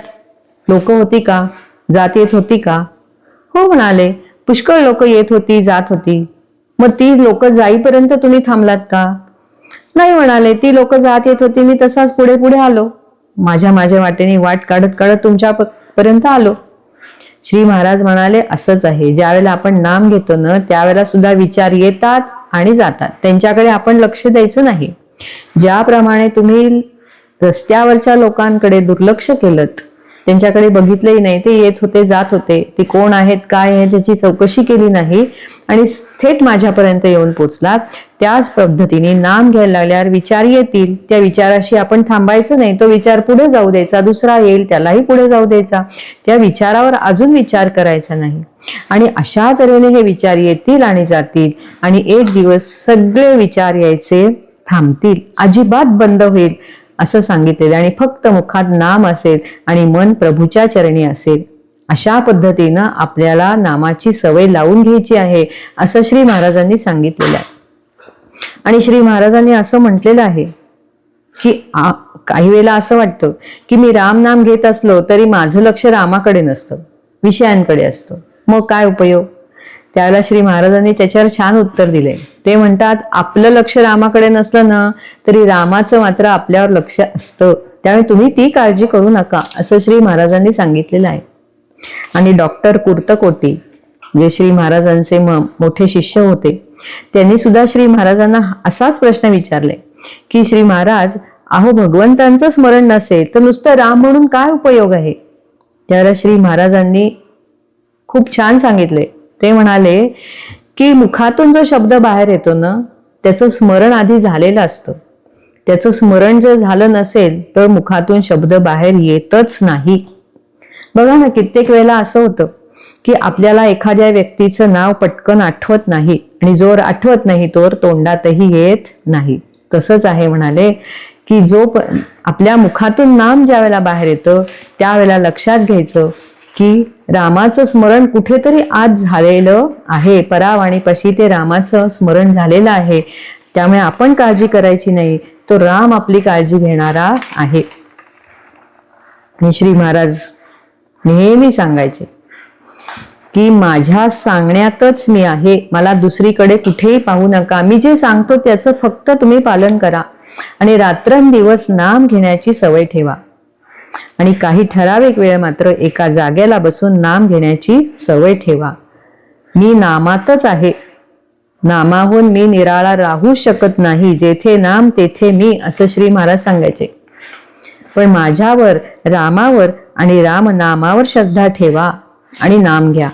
A: लोक होती का, जात येत होती का. हो म्हणाले पुष्कळ लोक येत होती जात होती. मग ती लोक जाईपर्यंत तुम्ही थांबलात का. नाही म्हणाले ती लोक जात येत होती, मी तसाच पुढे पुढे आलो, माझ्या वाटेने वाट काढत काढत तुमच्या पर्यंत आलो. श्री महाराज म्हणाले असंच आहे, ज्यावेळेला आपण नाम घेतो ना त्यावेळेला सुद्धा विचार येतात आणि जातात, त्यांच्याकडे आपण लक्ष द्यायचं नाही. ज्याप्रमाणे तुम्ही रस्त्यावरच्या लोकांकडे दुर्लक्ष केलं, त्यांच्याकडे बघितलंही नाही, ते येत होते जात होते, ते कोण आहेत काय आहे त्याची चौकशी केली नाही आणि थेट माझ्यापर्यंत येऊन पोचलात, त्याच पद्धतीने नाम घ्यायला लागल्यावर विचार येतील, त्या विचाराशी आपण थांबायचं नाही, तो विचार पुढे जाऊ द्यायचा, दुसरा येईल त्यालाही पुढे जाऊ द्यायचा, त्या विचारावर अजून विचार करायचा नाही. आणि अशा तऱ्हेने हे विचार येतील आणि जातील आणि एक दिवस सगळे विचार यायचे थांबतील, अजिबात बंद होईल असं सांगितलेलं. आणि फक्त मुखात नाम असेल आणि मन प्रभूच्या चरणी असेल. अशा पद्धतीनं आपल्याला नामाची सवय लावून घ्यायची आहे असं श्री महाराजांनी सांगितलेलं आहे. आणि श्री महाराजांनी असं म्हटलेलं आहे की काही वेळेला असं वाटतं की मी राम नाम घेत असलो तरी माझं लक्ष रामाकडे नसतं, विषयांकडे असतं, मग काय उपयोग. त्यावेळेला श्री महाराजांनी त्याच्यावर छान उत्तर दिले. ते म्हणतात आपलं लक्ष रामाकडे नसलं ना तरी रामाचं मात्र आपल्यावर लक्ष असतं, त्यामुळे तुम्ही ती काळजी करू नका असं श्री महाराजांनी सांगितलेलं आहे. आणि डॉक्टर कुर्तकोटी जे श्री महाराजांचे मोठे शिष्य होते, त्यांनी सुद्धा श्री महाराजांना असाच प्रश्न विचारले की श्री महाराज, अहो भगवंतांचं स्मरण नसेल तर नुसतं राम म्हणून काय उपयोग आहे. त्यावेळेला श्री महाराजांनी खूप छान सांगितले. ते म्हणाले की मुखातून जो शब्द बाहेर येतो ना, त्याचं स्मरण आधी झालेलं असतं. त्याचं स्मरण जर झालं नसेल तर मुखातून शब्द बाहेर येतच नाही. बघा ना, कित्येक वेळेला असं होतं की आपल्याला एखाद्या व्यक्तीचं नाव पटकन आठवत नाही आणि जोर आठवत नाही तोवर तोंडातही येत नाही. तसंच आहे म्हणाले की आपल्या मुखातून नाम ज्या वेळेला बाहेर येतं त्यावेळेला लक्षात घ्यायचं की रामाचं स्मरण कुठेतरी आज झालेलं आहे. परावाणीपाशी ते रामाचं स्मरण झालेलं आहे. त्यामुळे आपण काळजी करायची नाही, तो राम आपली काळजी घेणारा आहे. आणि श्री महाराज नेहमी सांगायचे की माझ्या सांगण्यातच मी आहे, मला दुसरीकडे कुठेही पाहू नका. मी जे सांगतो त्याचं फक्त तुम्ही पालन करा आणि रात्रंदिवस नाम घेण्याची सवय ठेवा. आणि काही ठराविक वेळ मात्र एका जागेला बसून नाम घेण्याची सवय ठेवा. मी नामातच आहे, नामाहून मी निराळा राहू शकत नाही. जेथे नाम तेथे मी, असं श्री महाराज सांगायचे. पण माझ्यावर, रामावर आणि राम नामावर श्रद्धा ठेवा आणि नाम घ्या.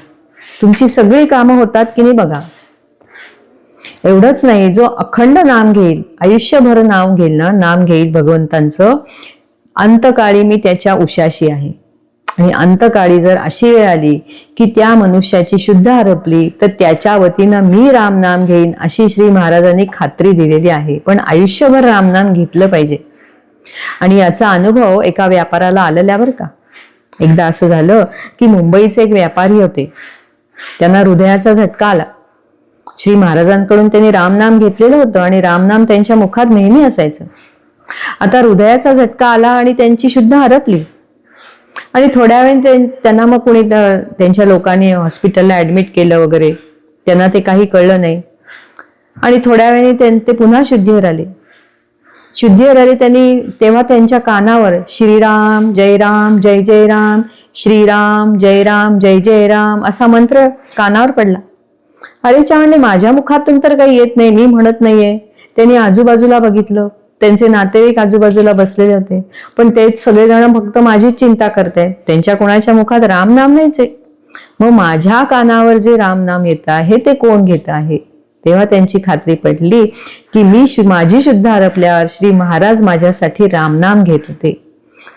A: तुमची सगळी कामं होतात की नाही बघा. एवढंच नाही, जो अखंड नाम घेईल, आयुष्यभर नाम घेईल ना, नाम घेईल भगवंतांचं, अंतकाळी मी त्याच्या उशाशी आहे. आणि अंतकाळी जर अशी वेळ आली की त्या मनुष्याची शुद्ध हरपली तर त्याच्या वतीनं मी रामनाम घेईन, अशी श्री महाराजांनी खात्री दिलेली आहे. पण आयुष्यभर रामनाम घेतलं पाहिजे. आणि याचा अनुभव एका व्यापाराला आलेला बरं का. एकदा असं झालं की मुंबईचे एक व्यापारी होते, त्यांना हृदयाचा झटका आला. श्री महाराजांकडून त्यांनी रामनाम घेतलेलं होतं आणि रामनाम त्यांच्या मुखात नेहमी असायचं. आता हृदयाचा झटका आला आणि त्यांची शुद्ध हरपली. आणि थोड्या वेळ त्यांना मग कोणी त्यांच्या लोकांनी हॉस्पिटलला ऍडमिट केलं वगैरे. त्यांना ते काही कळलं नाही. आणि थोड्या वेळाने ते पुन्हा शुद्धीवर आले. शुद्धीवर आले त्यांनी, तेव्हा त्यांच्या कानावर श्रीराम जय राम जय जय राम, श्रीराम जय राम जय जय राम असा मंत्र कानावर पडला. अरे म्हणले, माझ्या मुखातून तर काही येत नाही, मी म्हणत नाहीये. त्यांनी आजूबाजूला बघितलं, त्यांचे नातेवाईक आजूबाजूला बसलेले होते, पण तेच सगळेजण फक्त माझीच चिंता करतायत. त्यांच्या कोणाच्या मुखात राम नाम नाहीच आहे. मग माझ्या कानावर जे राम नाम येत आहे ते कोण घेत आहे? तेव्हा त्यांची खात्री पडली की माझी शुद्ध हरपल्यावर श्री महाराज माझ्यासाठी रामनाम घेत होते.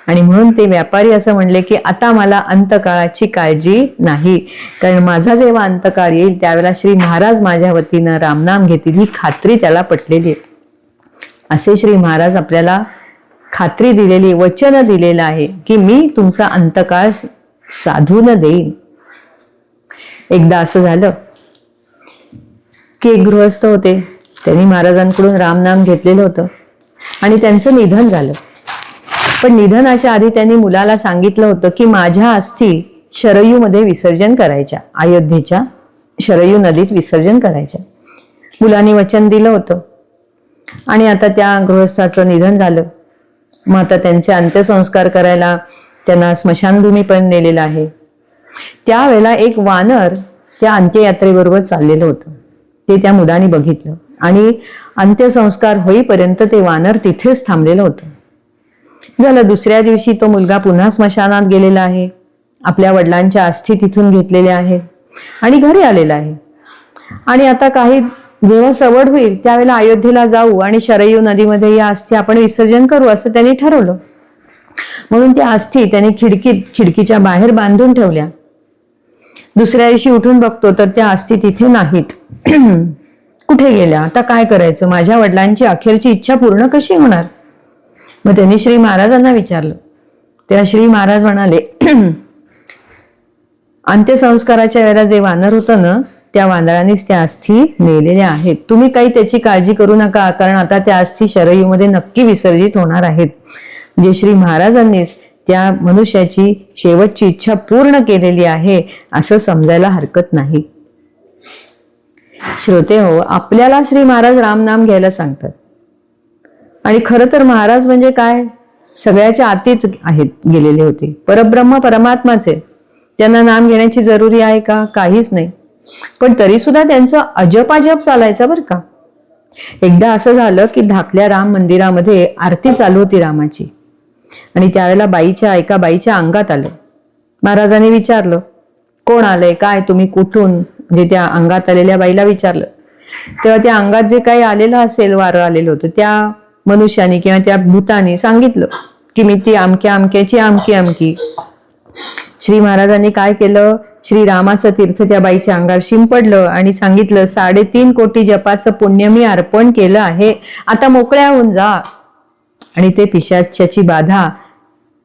A: आणि म्हणून ते व्यापारी असं म्हणले की आता मला अंतकाळाची काळजी नाही, कारण माझा जेव्हा अंतकाळ येईल त्यावेळेला श्री महाराज माझ्या वतीनं रामनाम घेतील, ही खात्री त्याला पटलेली आहे. असे श्री महाराज आपल्याला खात्री दिलेली, वचन दिलेलं आहे की मी तुमचा अंतकाळ साधून देईन. एकदा असं झालं की एक गृहस्थ होते, त्यांनी महाराजांकडून रामनाम घेतलेलं होतं आणि त्यांचं निधन झालं. पण निधनाच्या आधी त्यांनी मुलाला सांगितलं होतं की माझ्या अस्थी शरयूमध्ये विसर्जन करायच्या, अयोध्येच्या शरयू नदीत विसर्जन करायच्या. मुलांनी वचन दिलं होतं. आणि आता त्या गृहस्थाचं निधन झालं. मग आता त्यांचे अंत्यसंस्कार करायला त्यांना स्मशानभूमीपर्यंत नेलेलं आहे. त्यावेळेला एक वानर त्या अंत्ययात्रेबरोबर चाललेलं होतं. ते त्या मुलांनी बघितलं आणि अंत्यसंस्कार होईपर्यंत ते वानर तिथेच थांबलेलं होतं. झालं, दुसऱ्या दिवशी तो मुलगा पुन्हा स्मशानात गेलेला आहे. आपल्या वडिलांच्या अस्थी तिथून घेतलेल्या आहेत आणि घरी आलेला आहे. आणि आता काही जेव्हा सवड होईल त्यावेळेला अयोध्येला जाऊ आणि शरयू नदीमध्ये या अस्थी आपण विसर्जन करू असं त्यांनी ठरवलं. म्हणून त्या अस्थी त्यांनी खिडकीच्या बाहेर बांधून ठेवल्या. दुसऱ्या दिवशी उठून बघतो तर त्या अस्थी तिथे नाहीत. कुठे गेल्या? आता काय करायचं? माझ्या वडिलांची अखेरची इच्छा पूर्ण कशी होणार? मग त्यांनी श्री महाराजांना विचारलं. तेव्हा श्री महाराज म्हणाले, अंत्यसंस्काराच्या वेळेला जे वानर होतं ना, त्या वानरांनीच त्या अस्थी नेलेल्या आहेत. तुम्ही काही त्याची काळजी करू नका, कारण आता त्या अस्थी शरयूमध्ये नक्की विसर्जित होणार आहेत. म्हणजे श्री महाराजांनीच त्या मनुष्याची शेवटची इच्छा पूर्ण केलेली आहे असं समजायला हरकत नाही. श्रोते हो, आपल्याला श्री महाराज रामनाम घ्यायला सांगतात. आणि खरं तर महाराज म्हणजे काय, सगळ्याच्या आतीच आहेत, गेलेले होते. परब्रह्म परमात्माचे. त्यांना नाम घेण्याची जरुरी आहे का? काहीच नाही. पण तरी सुद्धा त्यांचं अजपाजप चालायचं बरं का. एकदा असं झालं की धाकल्या राम मंदिरामध्ये आरती चालू होती रामाची. आणि त्यावेळेला एका बाईच्या अंगात आलं महाराजांनी विचारलं, कोण आलंय, काय, तुम्ही कुठून, म्हणजे त्या अंगात आलेल्या बाईला विचारलं. तेव्हा त्या अंगात जे काही आलेलं असेल, वारं आलेलं होतं, त्या मनुष्याने किंवा त्या भूताने सांगितलं की मी ती अमक्या अमक्याची अमकी अमकी. श्री महाराजांनी काय केलं, श्रीरामाचं तीर्थ त्या बाईच्या अंगावर शिंपडलं आणि सांगितलं, 3.5 कोटी जपाचं पुण्य मी अर्पण केलं आहे, आता मोकळ्या होऊन जा. आणि ते पिशाच्याची बाधा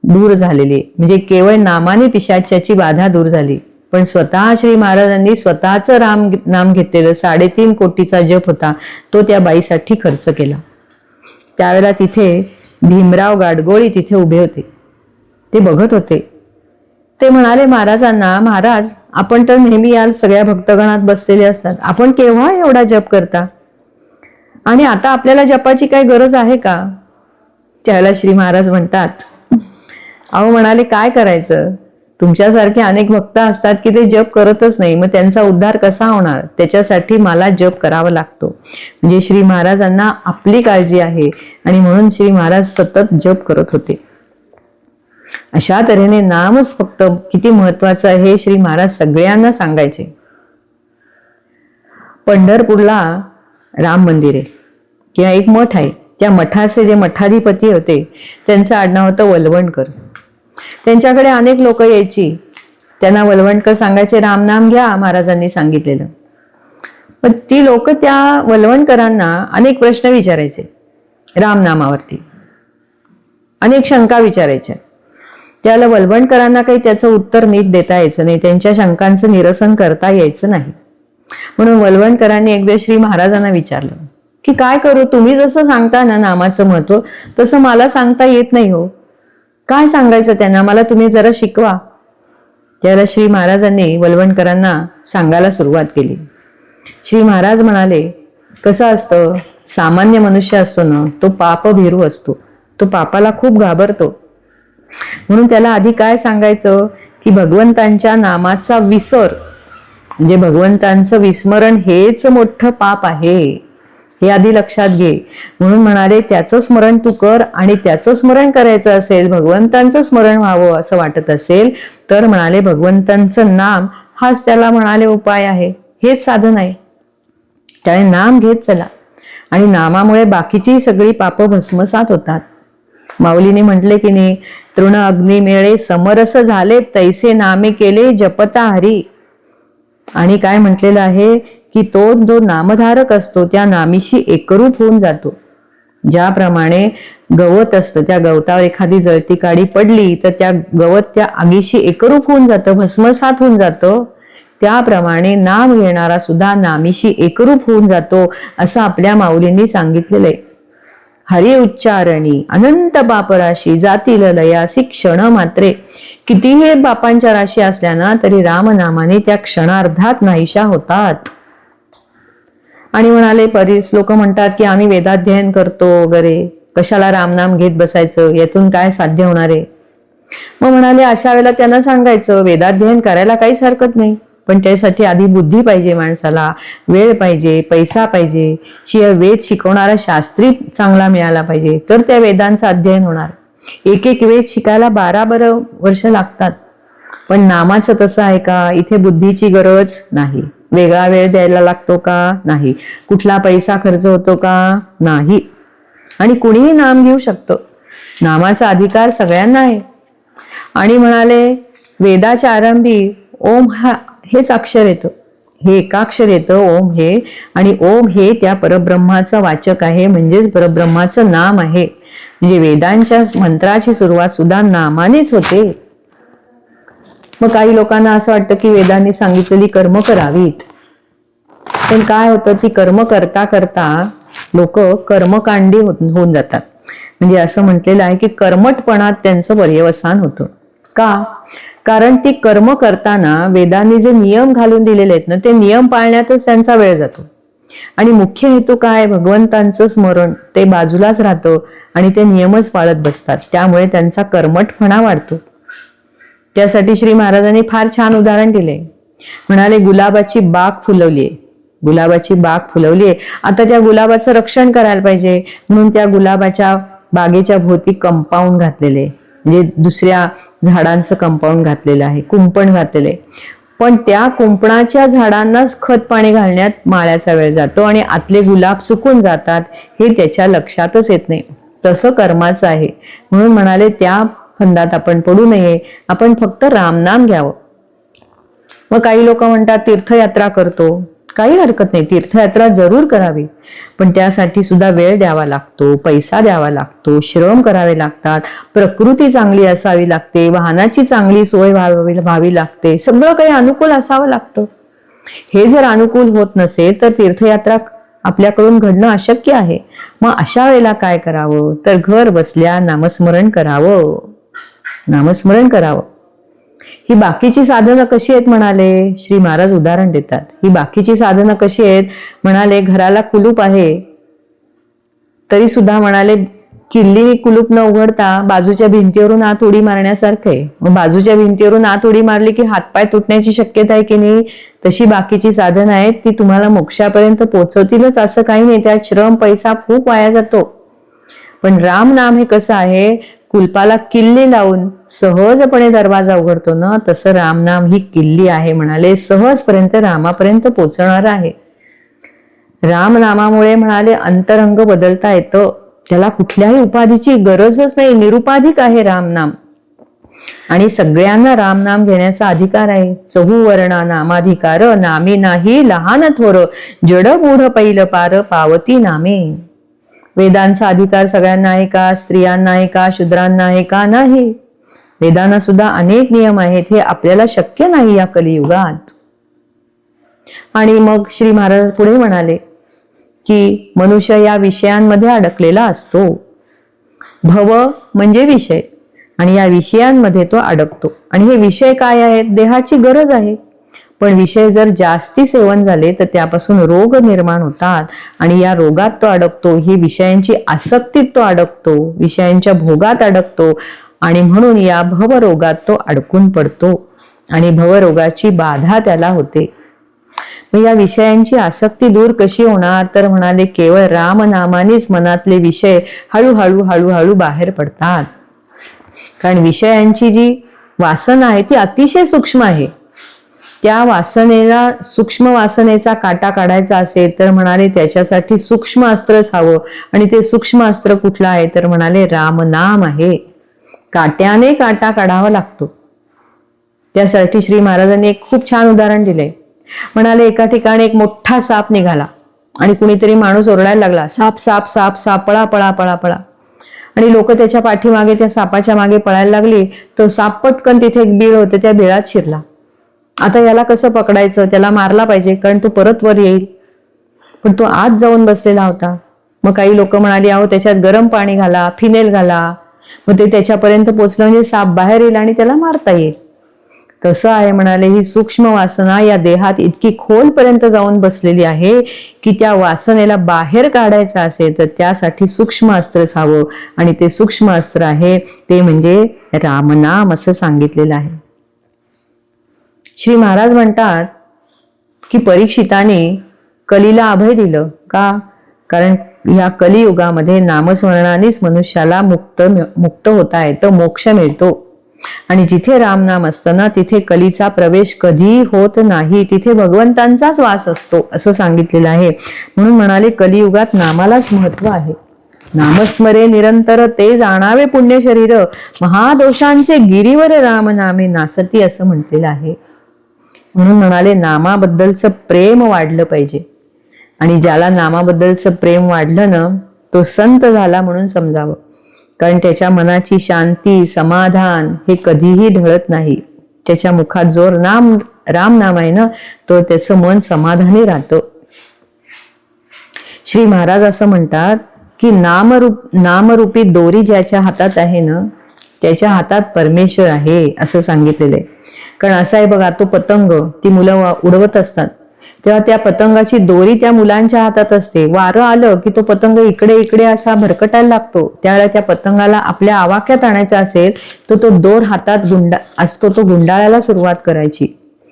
A: दूर झालेली, म्हणजे केवळ नामाने पिशाच्याची बाधा दूर झाली. पण स्वतः श्री महाराजांनी स्वतःचं नाम घेतलेलं 3.5 कोटीचा जप होता, तो त्या बाईसाठी खर्च केला. त्यावेळेला तिथे भीमराव गाडगोळी तिथे उभे होते, ते बघत होते. ते म्हणाले महाराजांना, महाराज आपण तर नेहमी या सगळ्या भक्तगणात बसलेले असतात, आपण केव्हा एवढा जप करता आणि आता आपल्याला जपाची काही गरज आहे का? त्यावेळेला श्री महाराज म्हणतात, अहो म्हणाले काय करायचं, तुमच्यासारखे अनेक भक्त असतात की ते जप करतच नाही, मग त्यांचा उद्धार कसा होणार, त्याच्यासाठी मला जप करावा लागतो. म्हणजे श्री महाराजांना आपली काळजी आहे आणि म्हणून श्री महाराज सतत जप करत होते. अशा तऱ्हेने नामच फक्त किती महत्वाचं आहे हे श्री महाराज सगळ्यांना सांगायचे. पंढरपूरला राम मंदिर आहे किंवा एक मठ आहे, त्या मठाचे जे मठाधिपती होते त्यांचं आडनाव होतं वलवणकर. त्यांच्याकडे अनेक लोक यायची, त्यांना वलवणकर सांगायचे रामनाम घ्या महाराजांनी सांगितलेलं. पण ती लोक त्या वलवणकरांना अनेक प्रश्न विचारायचे, रामनामावरती अनेक शंका विचारायच्या. त्याला वलवणकरांना काही त्याचं उत्तर नीट देता यायचं नाही, त्यांच्या शंकांचं निरसन करता यायचं नाही. म्हणून वलवणकरांनी एकदा श्री महाराजांना विचारलं की काय करू, तुम्ही जसं सांगता ना नामाचं महत्व, तसं मला सांगता येत नाही हो, काय सांगायचं त्यांना, मला तुम्ही जरा शिकवा. त्याला श्री महाराजांनी वलवणकरांना सांगायला सुरुवात केली. श्री महाराज म्हणाले, कसं असतं, सामान्य मनुष्य असतो ना, तो पापभीरू असतो, तो पापाला खूप घाबरतो. म्हणून त्याला आधी काय सांगायचं की भगवंतांच्या नामाचा विसर, म्हणजे भगवंतांचं विस्मरण हेच मोठं पाप आहे, हे आधी लक्षात घे. म्हणून म्हणाले त्याचं स्मरण तू कर, आणि त्याचं स्मरण करायचं असेल, भगवंतांचं स्मरण व्हावं असं वाटत असेल तर म्हणाले भगवंतांचं नाम हाच त्याला म्हणाले उपाय आहे, हेच साधन आहे. त्याने नाम घेत चला आणि नामामुळे बाकीची सगळी पाप भस्मसात होतात. माऊलीने म्हटले की नाही, तृण अग्नी मेळे समरस झाले, तैसे नामे केले जपता हरी. आणि काय म्हटलेलं आहे की तो जो नामधारक असतो त्या नामीशी एकरूप होऊन जातो. ज्याप्रमाणे गवत असतं, त्या गवतावर एखादी जळती काडी पडली तर त्या गवत त्या आगीशी एकरूप होऊन जातं, भस्मसात होऊन जातं, त्याप्रमाणे नाम घेणारा सुद्धा नामीशी एकरूप होऊन जातो, असं आपल्या माऊलींनी सांगितलेलं आहे. हरी उच्चारणी अनंत पापराशी जातील लयासी क्षण मात्रे. कितीही बापांच्या राशी असल्या ना तरी रामनामाने त्या क्षणार्धात नाहीशा होतात. आणि म्हणाले, बरीच लोक म्हणतात की आम्ही वेदाध्ययन करतो वगैरे, कशाला रामनाम घेत बसायचं, यातून काय साध्य होणार आहे. मग म्हणाले अशा वेळेला त्यांना सांगायचं, वेदाध्ययन करायला काहीच हरकत नाही, पण त्यासाठी आधी बुद्धी पाहिजे, माणसाला वेळ पाहिजे, पैसा पाहिजे, शिवाय वेद शिकवणारा शास्त्री चांगला मिळाला पाहिजे, तर त्या वेदांचं अध्ययन होणार. एक एक वेद शिकायला 12 वर्ष लागतात. पण नामाचं तसं आहे का, इथे बुद्धीची गरज नाही, वेगळा वेळ द्यायला लागतो का, नाही, कुठला पैसा खर्च होतो का, नाही, आणि कुणीही नाम घेऊ शकतो, नामाचा अधिकार सगळ्यांना आहे. आणि म्हणाले वेदाच्या आरंभी ओम हेच अक्षर येतं, हे एकाक्षर येतं ओम हे, आणि ओम हे त्या परब्रह्माचं वाचक आहे, म्हणजेच परब्रह्माचं नाम आहे. म्हणजे वेदांच्या मंत्राची सुरुवात सुद्धा नामानेच होते. मग काही लोकांना असं वाटतं की वेदांनी सांगितलेली कर्म करावीत, पण काय होतं, ती कर्म करता करता लोक कर्मकांडी होऊन जातात. म्हणजे असं म्हटलेलं आहे की कर्मटपणात त्यांचं पर्यवसान होतं. का? कारण ती कर्म करताना वेदांनी जे नियम घालून दिलेले आहेत ना, ते नियम पाळण्यातच त्यांचा वेळ जातो. आणि मुख्य हेतू काय, भगवंतांचं स्मरण, ते बाजूलाच राहतं आणि ते नियमच पाळत बसतात. त्यामुळे त्यांचा कर्मठपणा वाढतो. त्यासाठी श्री महाराजांनी फार छान उदाहरण दिले. म्हणाले गुलाबाची बाग फुलवलीये, गुलाबाची बाग फुलवलीये, आता त्या गुलाबाचं रक्षण करायला पाहिजे, म्हणून त्या गुलाबाच्या बागेच्या भोवती कंपाऊंड घातलेले, म्हणजे दुसऱ्या झाडांचं कंपाऊंड घातलेलं आहे, कुंपण घातलेलं आहे. पण त्या कुंपणाच्या झाडांनाच खत पाणी घालण्यात माळ्याचा वेळ जातो आणि आतले गुलाब सुकून जातात, हे त्याच्या लक्षातच येत नाही. तसं कर्माचं आहे. म्हणून म्हणाले त्या फंदात आपण पडू नये, आपण फक्त रामनाम घ्यावं. मग काही लोक म्हणतात तीर्थयात्रा करतो, काही हरकत नाही, तीर्थयात्रा जरूर करावी, पण त्यासाठी सुद्धा वेळ द्यावा लागतो, पैसा द्यावा लागतो, श्रम करावे लागतात, प्रकृती चांगली असावी लागते, वाहनाची चांगली सोय व्हावी लागते, सगळं काही अनुकूल असावं लागतं. हे जर अनुकूल होत नसेल तर तीर्थयात्रा आपल्याकडून घडणं अशक्य आहे. मग अशा वेळेला काय करावं, तर घर बसल्या नामस्मरण करावं, नामस्मरण करावं. ही बाकीची साधनं कशी आहेत म्हणाले, श्री महाराज उदाहरण देतात. ही बाकीची साधनं कशी आहेत म्हणाले, घराला कुलूप आहे तरी सुद्धा म्हणाले किल्लीने कुलूप न उघडता बाजूच्या भिंतीवरून आत उडी मारण्यासारखं आहे. मग बाजूच्या भिंतीवरून आत उडी मारली की हातपाय तुटण्याची शक्यता आहे की नाही, तशी बाकीची साधनं आहेत ती तुम्हाला मोक्षापर्यंत पोहोचवतीलच असं काही नाही. त्यात श्रम पैसा खूप वाया जातो. पण राम नाम हे कसं आहे, कुलपाला किल्ली लावून सहजपणे दरवाजा उघडतो ना, तसं रामनाम ही किल्ली आहे म्हणाले, सहजपर्यंत रामापर्यंत पोचणार आहे. रामनामामुळे म्हणाले अंतरंग बदलता येतं, त्याला कुठल्याही उपाधीची गरजच नाही, निरुपाधिक आहे रामनाम. आणि सगळ्यांना रामनाम घेण्याचा अधिकार आहे. चहुवर्णा नामाधिकार, नामे नाही लहान थोर, जड मूढ पैल पार पावती नामे. वेदांचा अधिकार सगळ्यांना आहे का, स्त्रियांना आहे का, शूद्रांना आहे का, नाही. वेदांना सुद्धा अनेक नियम आहेत, हे आपल्याला शक्य नाही या कलियुगात. आणि मग श्री महाराज पुढे म्हणाले की मनुष्य या विषयांमध्ये अडकलेला असतो. भव म्हणजे विषय, आणि या विषयांमध्ये तो अडकतो. आणि हे विषय काय आहेत, देहाची गरज आहे. पण विषय जर जास्ती सेवन झाले तर त्यापासून रोग निर्माण होतात आणि या रोगात तो अडकतो. ही विषयांची आसक्तीत तो अडकतो, विषयांच्या भोगात अडकतो आणि म्हणून या भवरोगात तो अडकून पडतो आणि भवरोगाची बाधा त्याला होते. मग या विषयांची आसक्ती दूर कशी होणार, तर म्हणाले केवळ रामनामानेच मनातले विषय हळूहळू हळूहळू बाहेर पडतात. कारण विषयांची जी वासना आहे ती अतिशय सूक्ष्म आहे. त्या वासनेला, सूक्ष्म वासनेचा काटा काढायचा असेल तर म्हणाले त्याच्यासाठी सूक्ष्म अस्त्रच हवं. आणि ते सूक्ष्म अस्त्र कुठलं आहे, तर म्हणाले रामनाम आहे. काट्याने काटा काढावा लागतो. त्यासाठी श्री महाराजांनी एक खूप छान उदाहरण दिलंय. म्हणाले एका ठिकाणी एक मोठा साप निघाला आणि कुणीतरी माणूस ओरडायला लागला, साप साप साप साप, पळा पळा पळा पळा. आणि लोक त्याच्या पाठीमागे त्या सापाच्या मागे पळायला लागली. तो साप पटकन तिथे एक बीळ होते, त्या बिळात शिरला. आता याला कसं पकडायचं, त्याला मारला पाहिजे कारण तो परत वर येईल, पण तो आत जाऊन बसलेला होता. मग काही लोक म्हणाली अहो त्याच्यात गरम पाणी घाला, फिनेल घाला, मग ते त्याच्यापर्यंत पोचलं म्हणजे साप बाहेर येईल आणि त्याला मारता येईल. तसं आहे म्हणाले, ही सूक्ष्म वासना या देहात इतकी खोलपर्यंत जाऊन बसलेली आहे की त्या वासनेला बाहेर काढायचं असेल तर त्यासाठी सूक्ष्म अस्त्रच हवं. आणि ते सूक्ष्म अस्त्र आहे ते म्हणजे रामनाम असं सांगितलेलं आहे. श्री महाराज म्हणतात की परीक्षिताने कलीला अभय दिलं का, कारण या कलियुगामध्ये नामस्मरणानेच मनुष्याला मुक्त होता येतं, मोक्ष मिळतो. आणि जिथे रामनाम असतं ना तिथे कलीचा प्रवेश कधी होत नाही, तिथे भगवंतांचाच वास असतो असं सांगितलेलं आहे. म्हणून म्हणाले कलियुगात नामालाच महत्व आहे. नामस्मरे निरंतर ते जाणावे पुण्य शरीर, महादोषांचे गिरीवर राम नामे नासती असं म्हटलेलं आहे. म्हणून म्हणाले नामाबद्दलचं प्रेम वाढलं पाहिजे. आणि ज्याला नामाबद्दलचं प्रेम वाढलं ना तो संत झाला म्हणून समजावं. कारण त्याच्या मनाची शांती, समाधान हे कधीही ढळत नाही. त्याच्या मुखात जो राम नाम आहे ना तो त्याचं मन समाधानी राहतं. श्री महाराज असं म्हणतात की नामरूपी दोरी ज्याच्या हातात आहे ना त्याच्या हातात परमेश्वर आहे असं सांगितलेलं आहे. कारण असं आहे बघा, तो पतंग ती मुलं उडवत असतात तेव्हा त्या पतंगाची दोरी त्या मुलांच्या हातात असते. वारं आलं की तो पतंग इकडे इकडे असा भरकटायला लागतो. त्यावेळेला त्या पतंगाला आपल्या आवाक्यात आणायचा असेल तर तो दोर हातात असतो, तो गुंडाळायला सुरुवात करायची,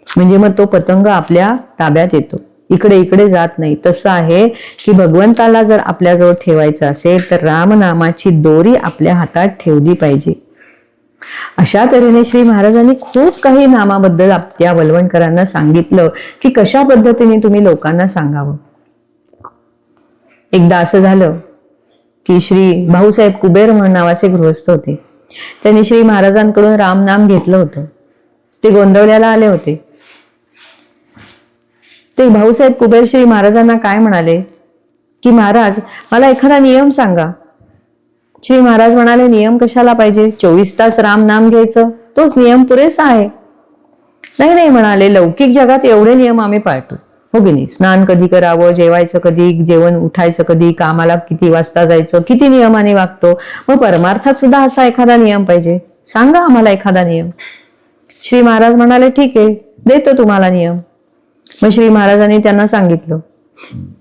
A: म्हणजे मग तो पतंग आपल्या ताब्यात येतो, इकडे इकडे जात नाही. तसं आहे की भगवंताला जर आपल्याजवळ ठेवायचं असेल तर रामनामाची दोरी आपल्या हातात ठेवली पाहिजे. अशा तऱ्हेने श्री महाराजांनी खूप काही नामाबद्दल आपल्या वलवणकरांना सांगितलं की कशा पद्धतीने तुम्ही लोकांना सांगावं. एकदा असं झालं की श्री भाऊसाहेब कुबेर म्हणून नावाचे गृहस्थ होते. त्यांनी श्री महाराजांकडून रामनाम घेतलं होतं. ते गोंदवल्याला आले होते. ते भाऊसाहेब कुबेर श्री महाराजांना काय म्हणाले की महाराज मला एखादा नियम सांगा. श्री महाराज म्हणाले नियम कशाला पाहिजे, 24 तास राम नाम घ्यायचं तोच नियम पुरेसा आहे. नाही नाही म्हणाले, लौकिक जगात एवढे नियम आम्ही पाळतो हो की नाही. स्नान कधी करावं, जेवायचं कधी, जेवण उठायचं कधी, कामाला किती वाजता जायचं, किती नियमाने वागतो. मग परमार्थात सुद्धा असा एखादा नियम पाहिजे, सांगा आम्हाला एखादा नियम. श्री महाराज म्हणाले ठीक आहे, देतो तुम्हाला नियम. मग श्री महाराजांनी त्यांना सांगितलं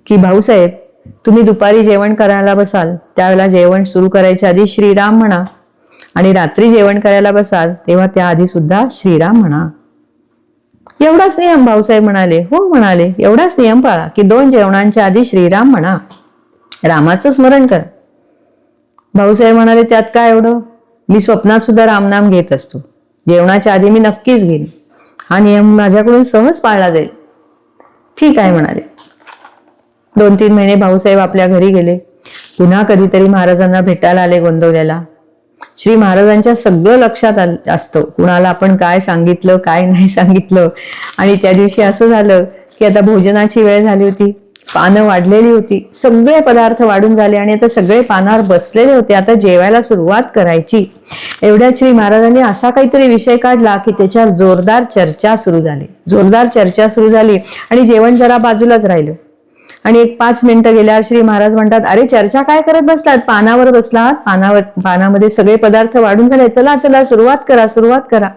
A: की भाऊसाहेब तुम्ही दुपारी जेवण करायला बसाल त्यावेळेला जेवण सुरू करायच्या आधी श्रीराम म्हणा, आणि रात्री जेवण करायला बसाल तेव्हा त्याआधी सुद्धा श्रीराम म्हणा. एवढाच नियम. भाऊसाहेब म्हणाले हो म्हणाले, एवढाच नियम पाळा की 2 जेवणांच्या आधी श्रीराम म्हणा, रामाचं स्मरण करा. भाऊसाहेब म्हणाले त्यात काय एवढं, मी स्वप्नात सुद्धा रामनाम घेत असतो, जेवणाच्या आधी मी नक्कीच घेईन, हा नियम माझ्याकडून सहज पाळला जाईल. ठीक आहे म्हणाले. 2-3 महिने भाऊसाहेब आपल्या घरी गेले. पुन्हा कधीतरी महाराजांना भेटायला आले गोंदवल्याला. श्री महाराजांच्या सगळं लक्षात असतं, कुणाला आपण काय सांगितलं काय नाही सांगितलं. आणि त्या दिवशी असं झालं की आता भोजनाची वेळ झाली होती, पानं वाढलेली होती, सगळे पदार्थ वाढून झाले आणि आता सगळे पानावर बसलेले होते. आता जेवायला सुरुवात करायची. एवढ्यात श्री महाराजांनी असा काहीतरी विषय काढला की त्याच्यावर जोरदार चर्चा सुरू झाली आणि जेवण जरा बाजूलाच राहिलं. आणि एक 5 मिनिटं गेल्यावर श्री महाराज म्हणतात, अरे चर्चा काय करत बसलात, पानावर बसलात, पानामध्ये सगळे पदार्थ वाढून झाले, चला चला सुरुवात करा.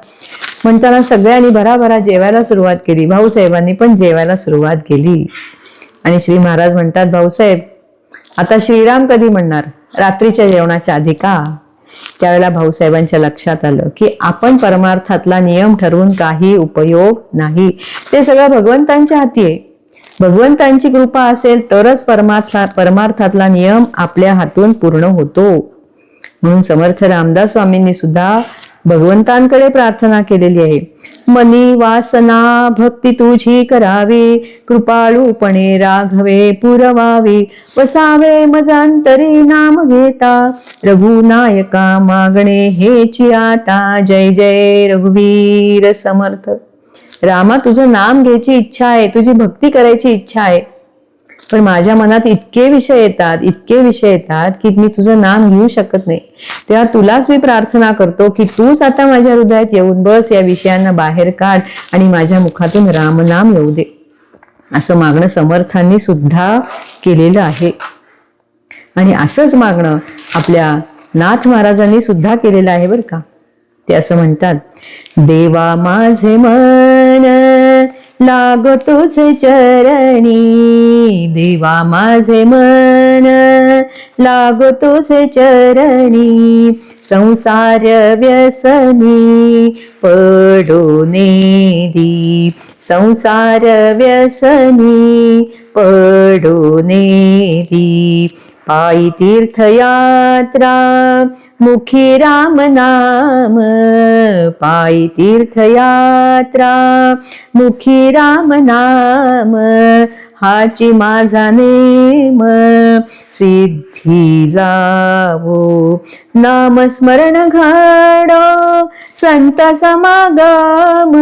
A: म्हणताना सगळ्यांनी भराभरा जेवायला सुरुवात केली. भाऊसाहेबांनी पण जेवायला सुरुवात केली. आणि श्री महाराज म्हणतात, भाऊसाहेब आता श्रीराम कधी म्हणणार, रात्रीच्या जेवणाच्या आधी का. त्यावेळेला भाऊसाहेबांच्या लक्षात आलं की आपण परमार्थातला नियम ठरवून काही उपयोग नाही, ते सगळं भगवंतांच्या हाती आहे. भगवंतांची कृपा असेल तरच परमार्थातला नियम आपल्या हातून पूर्ण होतो. म्हणून समर्थ रामदास स्वामींनी सुद्धा भगवंतांकडे प्रार्थना केलेली आहे. मनी वासना भक्ती तुझी करावी, कृपाळूपणे राघवे पुरवावी, वसावे मजांतरी नाम घेता, रघुनायका मागणे हेची आता. जय जय रघुवीर समर्थ. रामा तुझं नाम घ्यायची इच्छा आहे, तुझी भक्ती करायची इच्छा आहे, पण माझ्या मनात इतके विषय येतात की मी तुझं नाम घेऊ शकत नाही. तेव्हा तुलाच मी प्रार्थना करतो की तूच आता माझ्या हृदयात येऊन बस, या विषयांना बाहेर काढ आणि माझ्या मुखातून रामनाम येऊ दे. असं मागणं समर्थांनी सुद्धा केलेलं आहे. आणि असंच मागणं आपल्या नाथ महाराजांनी सुद्धा केलेलं आहे बरं का. ते असं म्हणतात, देवा माझे मन लागो तुझे चरणी, देवा माझे मन लागो तुझे चरणी, संसार व्यसनी पडून दी, संसार व्यसनी पडून दी. पायी तीर्थयात्रा मुखी राम नाम, पायी तीर्थयात्रा मुखी राम नाम, हाची माझा नेम सिद्धी जावो. नामस्मरण घडो संत समागम,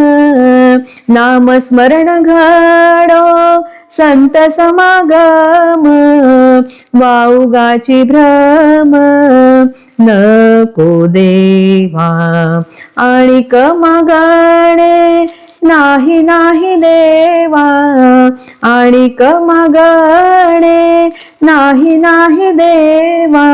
A: नामस्मरण घडो संत समागम, वाऊगाची भ्रम नको देवा, आणि मागणे नाही नाही देवा, आणि मागणे नाही नाही देवा,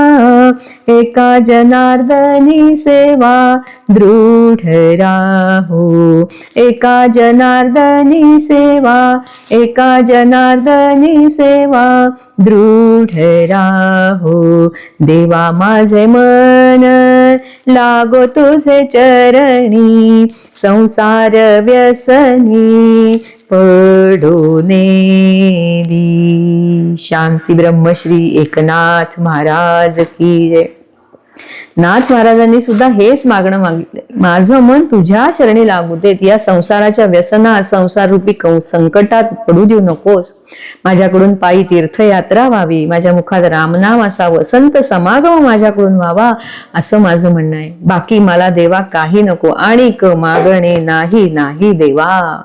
A: एका जनार्दनी सेवा दृढ राहो, एका जनार्दनी सेवा, एका जनार्दनी सेवा दृढ राहो. देवा माझे मन लागो तुझे चरणी, संसार व्यसनी पडून दी. शांती ब्रह्मश्री एकनाथ महाराज की जय. नाथ महाराजांनी सुद्धा हेच मागणं मागितले, माझं मन तुझ्या चरणी लागू देत, या संसाराच्या व्यसनात, संसार रूपी संकटात पडू देऊ नकोस. माझ्याकडून पायी तीर्थयात्रा व्हावी, माझ्या मुखात रामनाम असावं, संत समागम माझ्याकडून व्हावा, असं माझं म्हणणं आहे. बाकी मला देवा काही नको, आणि मागणे नाही नाही देवा.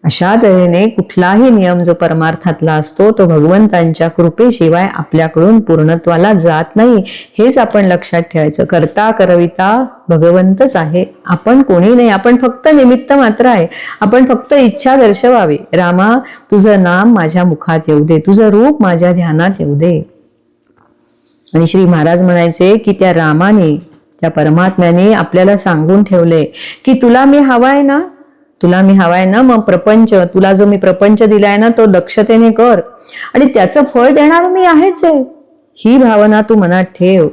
A: अशा तऱ्हेने कुठलाही नियम जो परमार्थातला असतो तो भगवंतांच्या कृपेशिवाय आपल्याकडून पूर्णत्वाला जात नाही, हेच आपण लक्षात ठेवायचं. करता करविता भगवंतच आहे, आपण कोणी नाही, आपण फक्त निमित्त मात्र आहे. आपण फक्त इच्छा दर्शवावी. रामा, तुझं नाम माझ्या मुखात येऊ दे, तुझं रूप माझ्या ध्यानात येऊ दे. आणि श्री महाराज म्हणायचे की त्या रामाने, त्या परमात्म्याने आपल्याला सांगून ठेवले की तुला मी हवाय ना, तुला मी हवाय ना, मग प्रपंच, तुला जो मी प्रपंच दिलाय ना तो दक्षतेने कर, आणि त्याचं फळ देणार मी आहेच आहे, ही भावना तू मनात ठेव.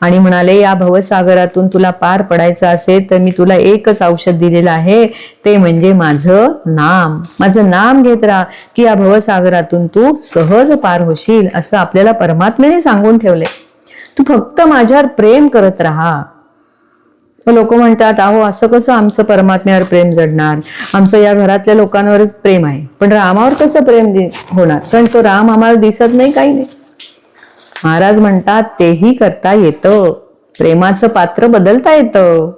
A: आणि म्हणाले, या भवसागरातून तुला पार पडायचं असेल तर मी तुला एकच औषध दिलेलं आहे, ते म्हणजे माझं नाम. माझं नाम घेत राहा की या भवसागरातून तू सहज पार होशील, असं आपल्याला परमात्म्याने सांगून ठेवले. तू फक्त माझ्यावर प्रेम करत राहा. लोक म्हणतात, अहो असं कसं आमचं परमात्म्यावर प्रेम जडणार, आमचं या घरातल्या लोकांवर प्रेम आहे, पण रामावर कसं प्रेम होणार, कारण तो राम आम्हाला दिसत नाही, काही नाही. महाराज म्हणतात, तेही करता येतं, प्रेमाचं पात्र बदलता येतं.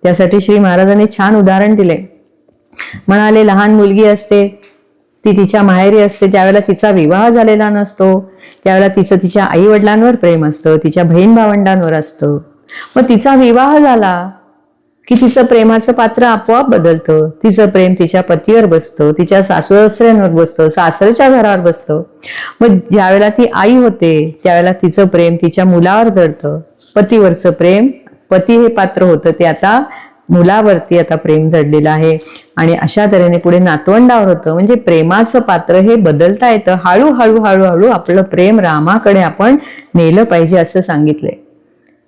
A: त्यासाठी श्री महाराजांनी छान उदाहरण दिले. म्हणाले, लहान मुलगी असते, ती तिच्या माहेरी असते, त्यावेळेला तिचा विवाह झालेला नसतो, त्यावेळेला तिचं तिच्या आई वडिलांवर प्रेम असतं, तिच्या बहीण भावंडांवर असतं. मग तिचा विवाह झाला की तिचं प्रेमाचं पात्र आपोआप बदलतं. तिचं प्रेम तिच्या पतीवर बसतं, तिच्या सासू-सासऱ्यांवर बसतं, सासऱ्याच्या घरावर बसतं. मग ज्यावेळेला ती आई होते त्यावेळेला तिचं प्रेम तिच्या मुलावर जडतं. पतीवरचं प्रेम, पती हे पात्र होतं ते आता मुलावरती आता प्रेम जडलेलं आहे. आणि अशा तऱ्हेने पुढे नातवंडावर होतं. म्हणजे प्रेमाचं पात्र हे बदलता येतं. हळूहळू हळूहळू आपलं प्रेम रामाकडे आपण नेलं पाहिजे असं सांगितलंय.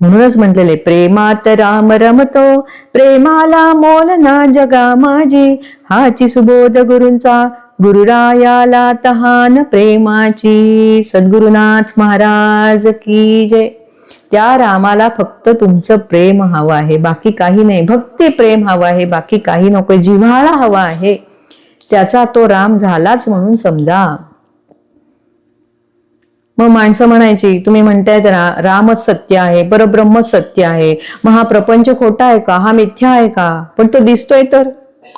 A: म्हणूनच म्हटलेले, प्रेमात राम रमतो, प्रेमाला मोल ना जगा माझी, हाची सुबोध गुरूंचा, गुरुरायाला तहान प्रेमाची. सद्गुरुनाथ महाराज की जय. त्या रामाला फक्त तुमचं प्रेम हवं आहे, बाकी काही नाही. भक्ती प्रेम हवं आहे, बाकी काही नको. जिव्हाळा हवा आहे, त्याचा तो राम झालाच म्हणून समजा. मग माणसं म्हणायची, तुम्ही म्हणतायत रामच सत्य आहे, परब्रह्म सत्य आहे, मग हा प्रपंच खोटा आहे का, हा मिथ्या आहे का, पण तो दिसतोय तर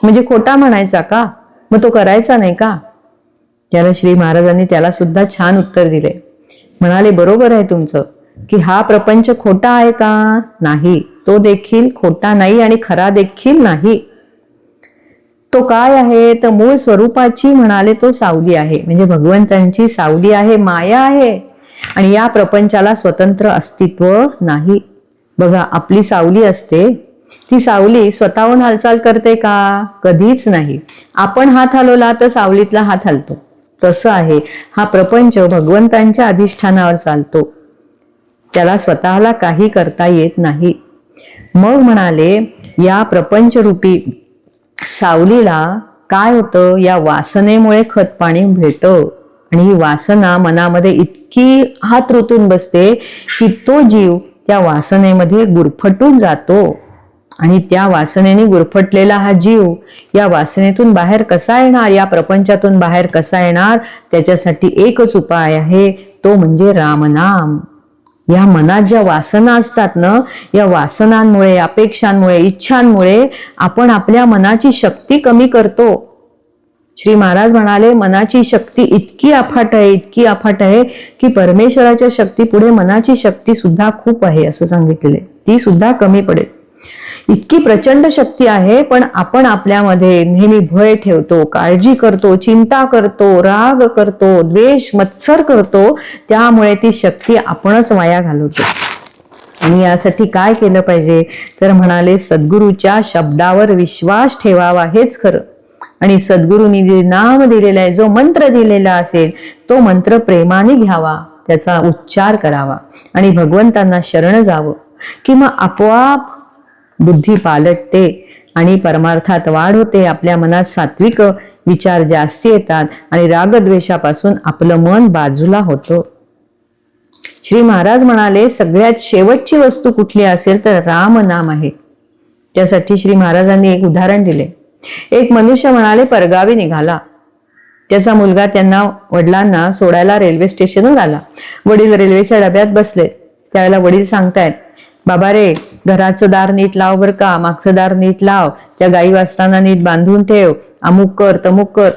A: म्हणजे खोटा म्हणायचा का, मग तो करायचा नाही का? त्याला श्री महाराजांनी त्याला सुद्धा छान उत्तर दिले. म्हणाले, बरोबर आहे तुमचं की हा प्रपंच खोटा आहे का? नाही, तो देखील खोटा नाही आणि खरा देखील नाही. तो काय आहे तर मूळ स्वरूपाची म्हणाले तो सावली आहे, म्हणजे भगवंतांची सावली आहे, माया आहे. आणि या प्रपंचाला स्वतंत्र अस्तित्व नाही. बघा, आपली सावली असते, ती सावली स्वतःहून हालचाल करते का? कधीच नाही. आपण हात हलवला तर सावलीतला हात हलतो. तसं आहे हा प्रपंच, भगवंतांच्या अधिष्ठानावर चालतो, त्याला स्वतःला काही करता येत नाही. मग म्हणाले, या प्रपंच रूपी सावलीला काय होतं, या वासनेमुळे खत पाणी मिळतं. आणि ही वासना मनामध्ये इतकी हात रुतून बसते की तो जीव त्या वासनेमध्ये गुरफटून जातो. आणि त्या वासनेने गुरफटलेला हा जीव या वासनेतून बाहेर कसा येणार, या प्रपंचातून बाहेर कसा येणार, त्याच्यासाठी एकच उपाय आहे, तो म्हणजे रामनाम. या मनात ज्या वासना असतात ना, या वासनांमुळे, अपेक्षांमुळे, इच्छांमुळे आपण आपल्या मनाची शक्ती कमी करतो. श्री महाराज म्हणाले, मनाची शक्ती इतकी अफाट आहे, इतकी अफाट आहे की परमेश्वराच्या शक्ती पुढे मनाची शक्ती सुद्धा खूप आहे असं सांगितलेले, ती सुद्धा कमी पडेल. इतकी प्रचंड शक्ती आहे, पण आपण आपल्यामध्ये नेहमी भय ठेवतो, काळजी करतो, चिंता करतो, राग करतो, द्वेष, मत्सर करतो. त्यामुळे ती शक्ती आपणच वाया घालवतो. आणि यासाठी काय केलं पाहिजे तर म्हणाले, सद्गुरूच्या शब्दावर विश्वास ठेवावा, हेच खरं. आणि सद्गुरूंनी जे नाम दिलेला आहे, जो मंत्र दिलेला असेल तो मंत्र प्रेमाने घ्यावा, त्याचा उच्चार करावा आणि भगवंतांना शरण जावं, की मग आपोआप बुद्धी पालटते आणि परमार्थात वाढ होते. आपल्या मनात सात्विक विचार जास्ती येतात आणि रागद्वेषापासून आपलं मन बाजूला होतं. श्री महाराज म्हणाले सगळ्यात शेवटची वस्तू कुठली असेल तर राम नाम आहे. त्यासाठी श्री महाराजांनी एक उदाहरण दिले. एक मनुष्य म्हणाले परगावी निघाला. त्याचा मुलगा त्यांना वडिलांना सोडायला रेल्वे स्टेशनवर आला. वडील रेल्वेच्या डब्यात बसले. त्यावेळेला वडील सांगतायत, बाबा रे, घराचं दार नीट लाव बर का, मागचं दार नीट लाव, त्या गाई वासरांना नीट बांधून ठेव, अमुक कर तमुक कर.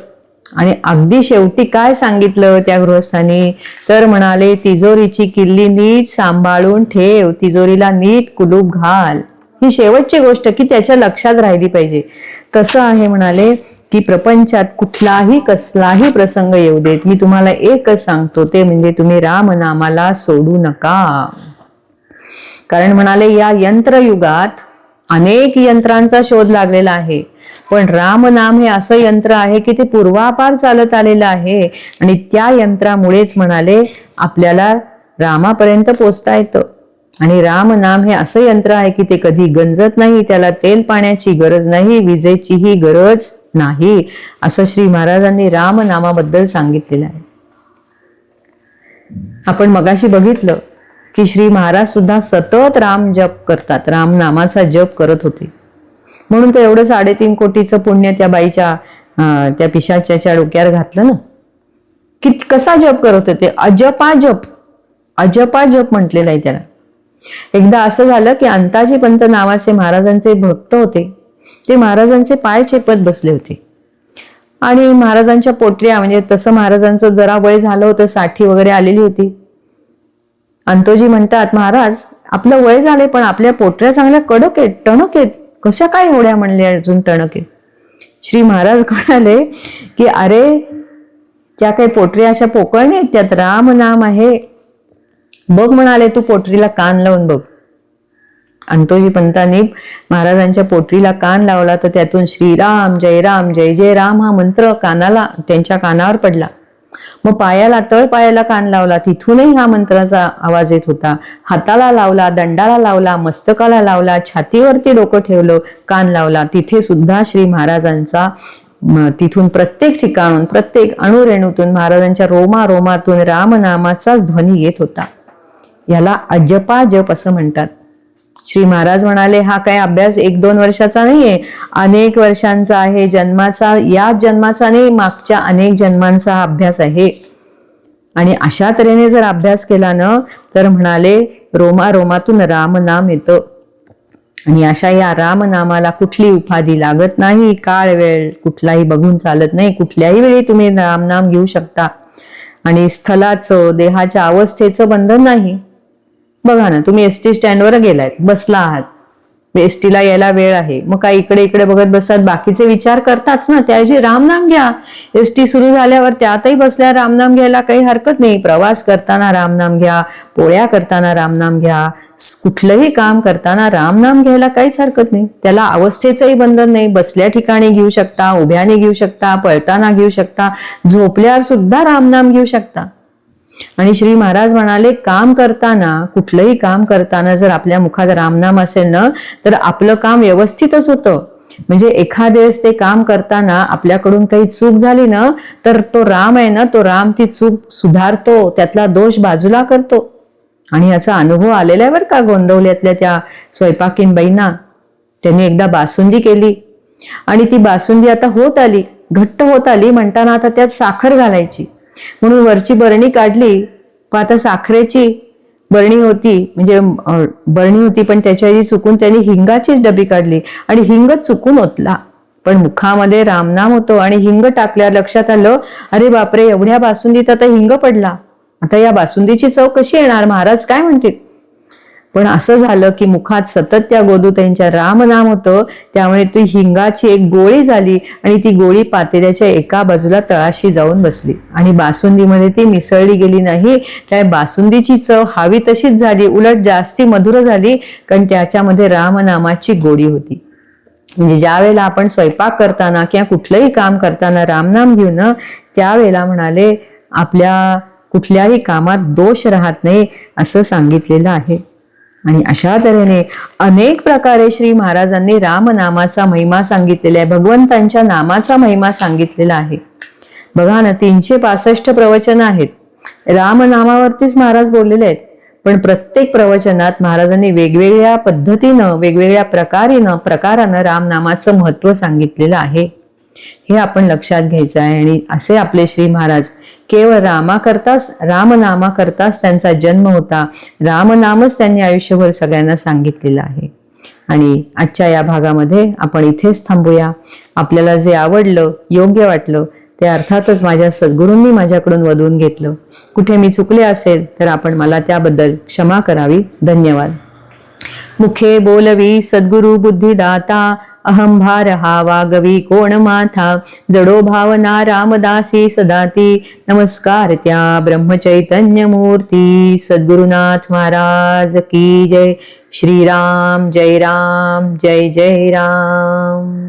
A: आणि अगदी शेवटी काय सांगितलं त्या गृहस्थांनी, तर म्हणाले तिजोरीची किल्ली नीट सांभाळून ठेव, तिजोरीला नीट कुलूप घाल. ही शेवटची गोष्ट की त्याच्या लक्षात राहिली पाहिजे. तसं आहे म्हणाले की प्रपंचात कुठलाही कसलाही प्रसंग येऊ देत, मी तुम्हाला एकच सांगतो, ते म्हणजे तुम्ही रामनामाला सोडू नका. कारण म्हणाले या यंत्रयुगात अनेक यंत्रांचा शोध लागलेला आहे, पण रामनाम हे असं यंत्र आहे की ते पूर्वापार चालत आलेलं आहे. आणि त्या यंत्रामुळेच म्हणाले आपल्याला रामापर्यंत पोचता येतं. आणि रामनाम हे असं यंत्र आहे की ते कधी गंजत नाही, त्याला तेल पाण्याची गरज नाही, विजेचीही गरज नाही, असं श्री महाराजांनी रामनामाबद्दल सांगितलेलं आहे. आपण मगाशी बघितलं की श्री महाराज सुद्धा सतत राम जप करतात, रामनामाचा जप करत होते. म्हणून तर एवढं 3.5 कोटीचं पुण्य त्या बाईच्या त्या पिशाच्याच्या डोक्यावर घातलं ना. की कसा जप करत होते, अजपा जप, अजपा जप म्हटलेलं आहे त्याला. एकदा असं झालं की अंताजी पंत नावाचे महाराजांचे भक्त होते. ते महाराजांचे पाय चेपत बसले होते आणि महाराजांच्या पोटऱ्या, म्हणजे तसं महाराजांचं जरा वय झालं होतं, 60 वगैरे आलेली होती. अंतोजी म्हणतात, महाराज आपलं वय झाले पण आपल्या पोटऱ्या चांगल्या कडक आहेत, टणक आहेत, कशा काय एवढ्या म्हणले अजून टणक आहेत. श्री महाराज म्हणाले की अरे त्या काही पोटऱ्या अशा पोकळ नाहीत, त्यात राम नाम आहे, बघ म्हणाले, तू पोटरीला कान लावून बघ. अंतोजी पंतांनी महाराजांच्या पोटरीला कान लावला तर त्यातून श्रीराम जय राम जय जय राम हा मंत्र त्यांच्या कानावर पडला. मग पायाला, तळ पायाला कान लावला, तिथूनही हा मंत्राचा आवाज येत होता. हाताला लावला, दंडाला लावला, मस्तकाला लावला, छातीवरती डोकं ठेवलं, कान लावला, तिथे सुद्धा श्री महाराजांचा तिथून प्रत्येक ठिकाणून, प्रत्येक अणुरेणूतून, महाराजांच्या रोमारोमातून रामनामाचाच ध्वनी येत होता. याला अजपा जप असं म्हणतात. श्री महाराज म्हणाले हा काय अभ्यास 1-2 वर्षाचा नाहीये, अनेक वर्षांचा आहे, जन्माचा, या जन्माचा नाही, मागच्या अनेक जन्मांचा हा अभ्यास आहे. आणि अशा तऱ्हेने जर अभ्यास केला ना तर म्हणाले रोमारोमातून रामनाम येतं. आणि अशा या रामनामाला कुठली उपाधी लागत नाही, काळ वेळ कुठलाही बघून चालत नाही, कुठल्याही वेळी तुम्ही रामनाम घेऊ शकता. आणि स्थलाचं, देहाच्या अवस्थेचं बंधन नाही. बघा ना, तुम्ही एसटी स्टँडवर गेलाय, बसला आहात, एसटीला यायला वेळ आहे, मग काय इकडे इकडे बघत बसतात, बाकीचे विचार करताच ना, त्याऐवजी रामनाम घ्या. एसटी सुरू झाल्यावर त्यातही बसल्या रामनाम घ्यायला काही हरकत नाही. प्रवास करताना रामनाम घ्या, पोळ्या करताना रामनाम घ्या, कुठलंही काम करताना रामनाम घ्यायला काहीच हरकत नाही. त्याला अवस्थेचंही बंधन नाही. बसल्या ठिकाणी घेऊ शकता, उभ्याने घेऊ शकता, पळताना घेऊ शकता, झोपल्यावर सुद्धा रामनाम घेऊ शकता. आणि श्री महाराज म्हणाले काम करताना, कुठलंही काम करताना जर आपल्या मुखात रामनाम असेल ना तर आपलं काम व्यवस्थितच होतं. म्हणजे एखाद्या वेळेस ते काम करताना आपल्याकडून काही चूक झाली ना तर तो राम आहे ना, तो राम ती चूक सुधारतो, त्यातला दोष बाजूला करतो. आणि याचा अनुभव आलेला आहे बरं का गोंदवल्यातल्या त्या स्वयंपाकीन बाईंना. त्यांनी एकदा बासुंदी केली आणि ती बासुंदी आता होत आली, घट्ट होत आली, म्हणताना आता त्यात साखर घालायची म्हणून वरची बरणी काढली. पण आता साखरेची बरणी होती, म्हणजे बरणी होती, पण त्याच्या चुकून त्यांनी हिंगाचीच डबी काढली आणि हिंग चुकून ओतला. पण मुखामध्ये रामनाम होतो आणि हिंग टाकल्यावर लक्षात आलं, अरे बापरे, एवढ्या बासुंदीत आता हिंग पडला, आता या बासुंदीची चव कशी येणार, महाराज काय म्हणतील. पण असं झालं की मुखात सतत त्या गोदूताईंच्या रामनाम होतं, त्यामुळे ती हिंगाची एक गोळी झाली आणि ती गोळी पातेल्याच्या एका बाजूला तळाशी जाऊन बसली आणि बासुंदीमध्ये ती मिसळली गेली नाही. त्या बासुंदीची चव हवी तशीच झाली, उलट जास्ती मधुर झाली, कारण त्याच्यामध्ये रामनामाची गोडी होती. म्हणजे ज्या वेळेला आपण स्वयंपाक करताना किंवा कुठलंही काम करताना रामनाम घेऊ ना, त्यावेळेला म्हणाले आपल्या कुठल्याही कामात दोष राहत नाही असं सांगितलेलं आहे. आणि अशा तऱ्हेने अनेक प्रकारे श्री महाराजांनी रामनामाचा महिमा सांगितलेला आहे, भगवंतांच्या नामाचा महिमा सांगितलेला आहे. बघा ना, 365 प्रवचन आहेत रामनामावरतीच महाराज बोललेले आहेत. पण प्रत्येक प्रवचनात महाराजांनी वेगवेगळ्या पद्धतीनं वेगवेगळ्या प्रकारानं रामनामाचं महत्त्व सांगितलेलं आहे. हे आपण लक्षात घ्यायचं आहे. आणि असे आपले श्री महाराज केवळ रामनामाकरताच त्यांचा जन्म होता. रामनामच त्यांनी आयुष्यभर सगळ्यांना सांगितलेलं आहे. आणि आजच्या या भागामध्ये आपण इथेच थांबूया. आपल्याला जे आवडलं, योग्य वाटलं ते अर्थातच माझ्या सद्गुरूंनी माझ्याकडून वदवून घेतलं. कुठे मी चुकले असेल तर आपण मला त्याबद्दल क्षमा करावी. धन्यवाद. मुखे बोलवी सद्गुरु बुद्धिदाता, अहंभार हा वागवी कोण माथा, जडो भावना रामदासी सदाती, नमस्कार त्या ब्रह्मचैतन्य मूर्ती. सद्गुरुनाथ महाराज की जय. श्रीराम जय राम, जय जय राम.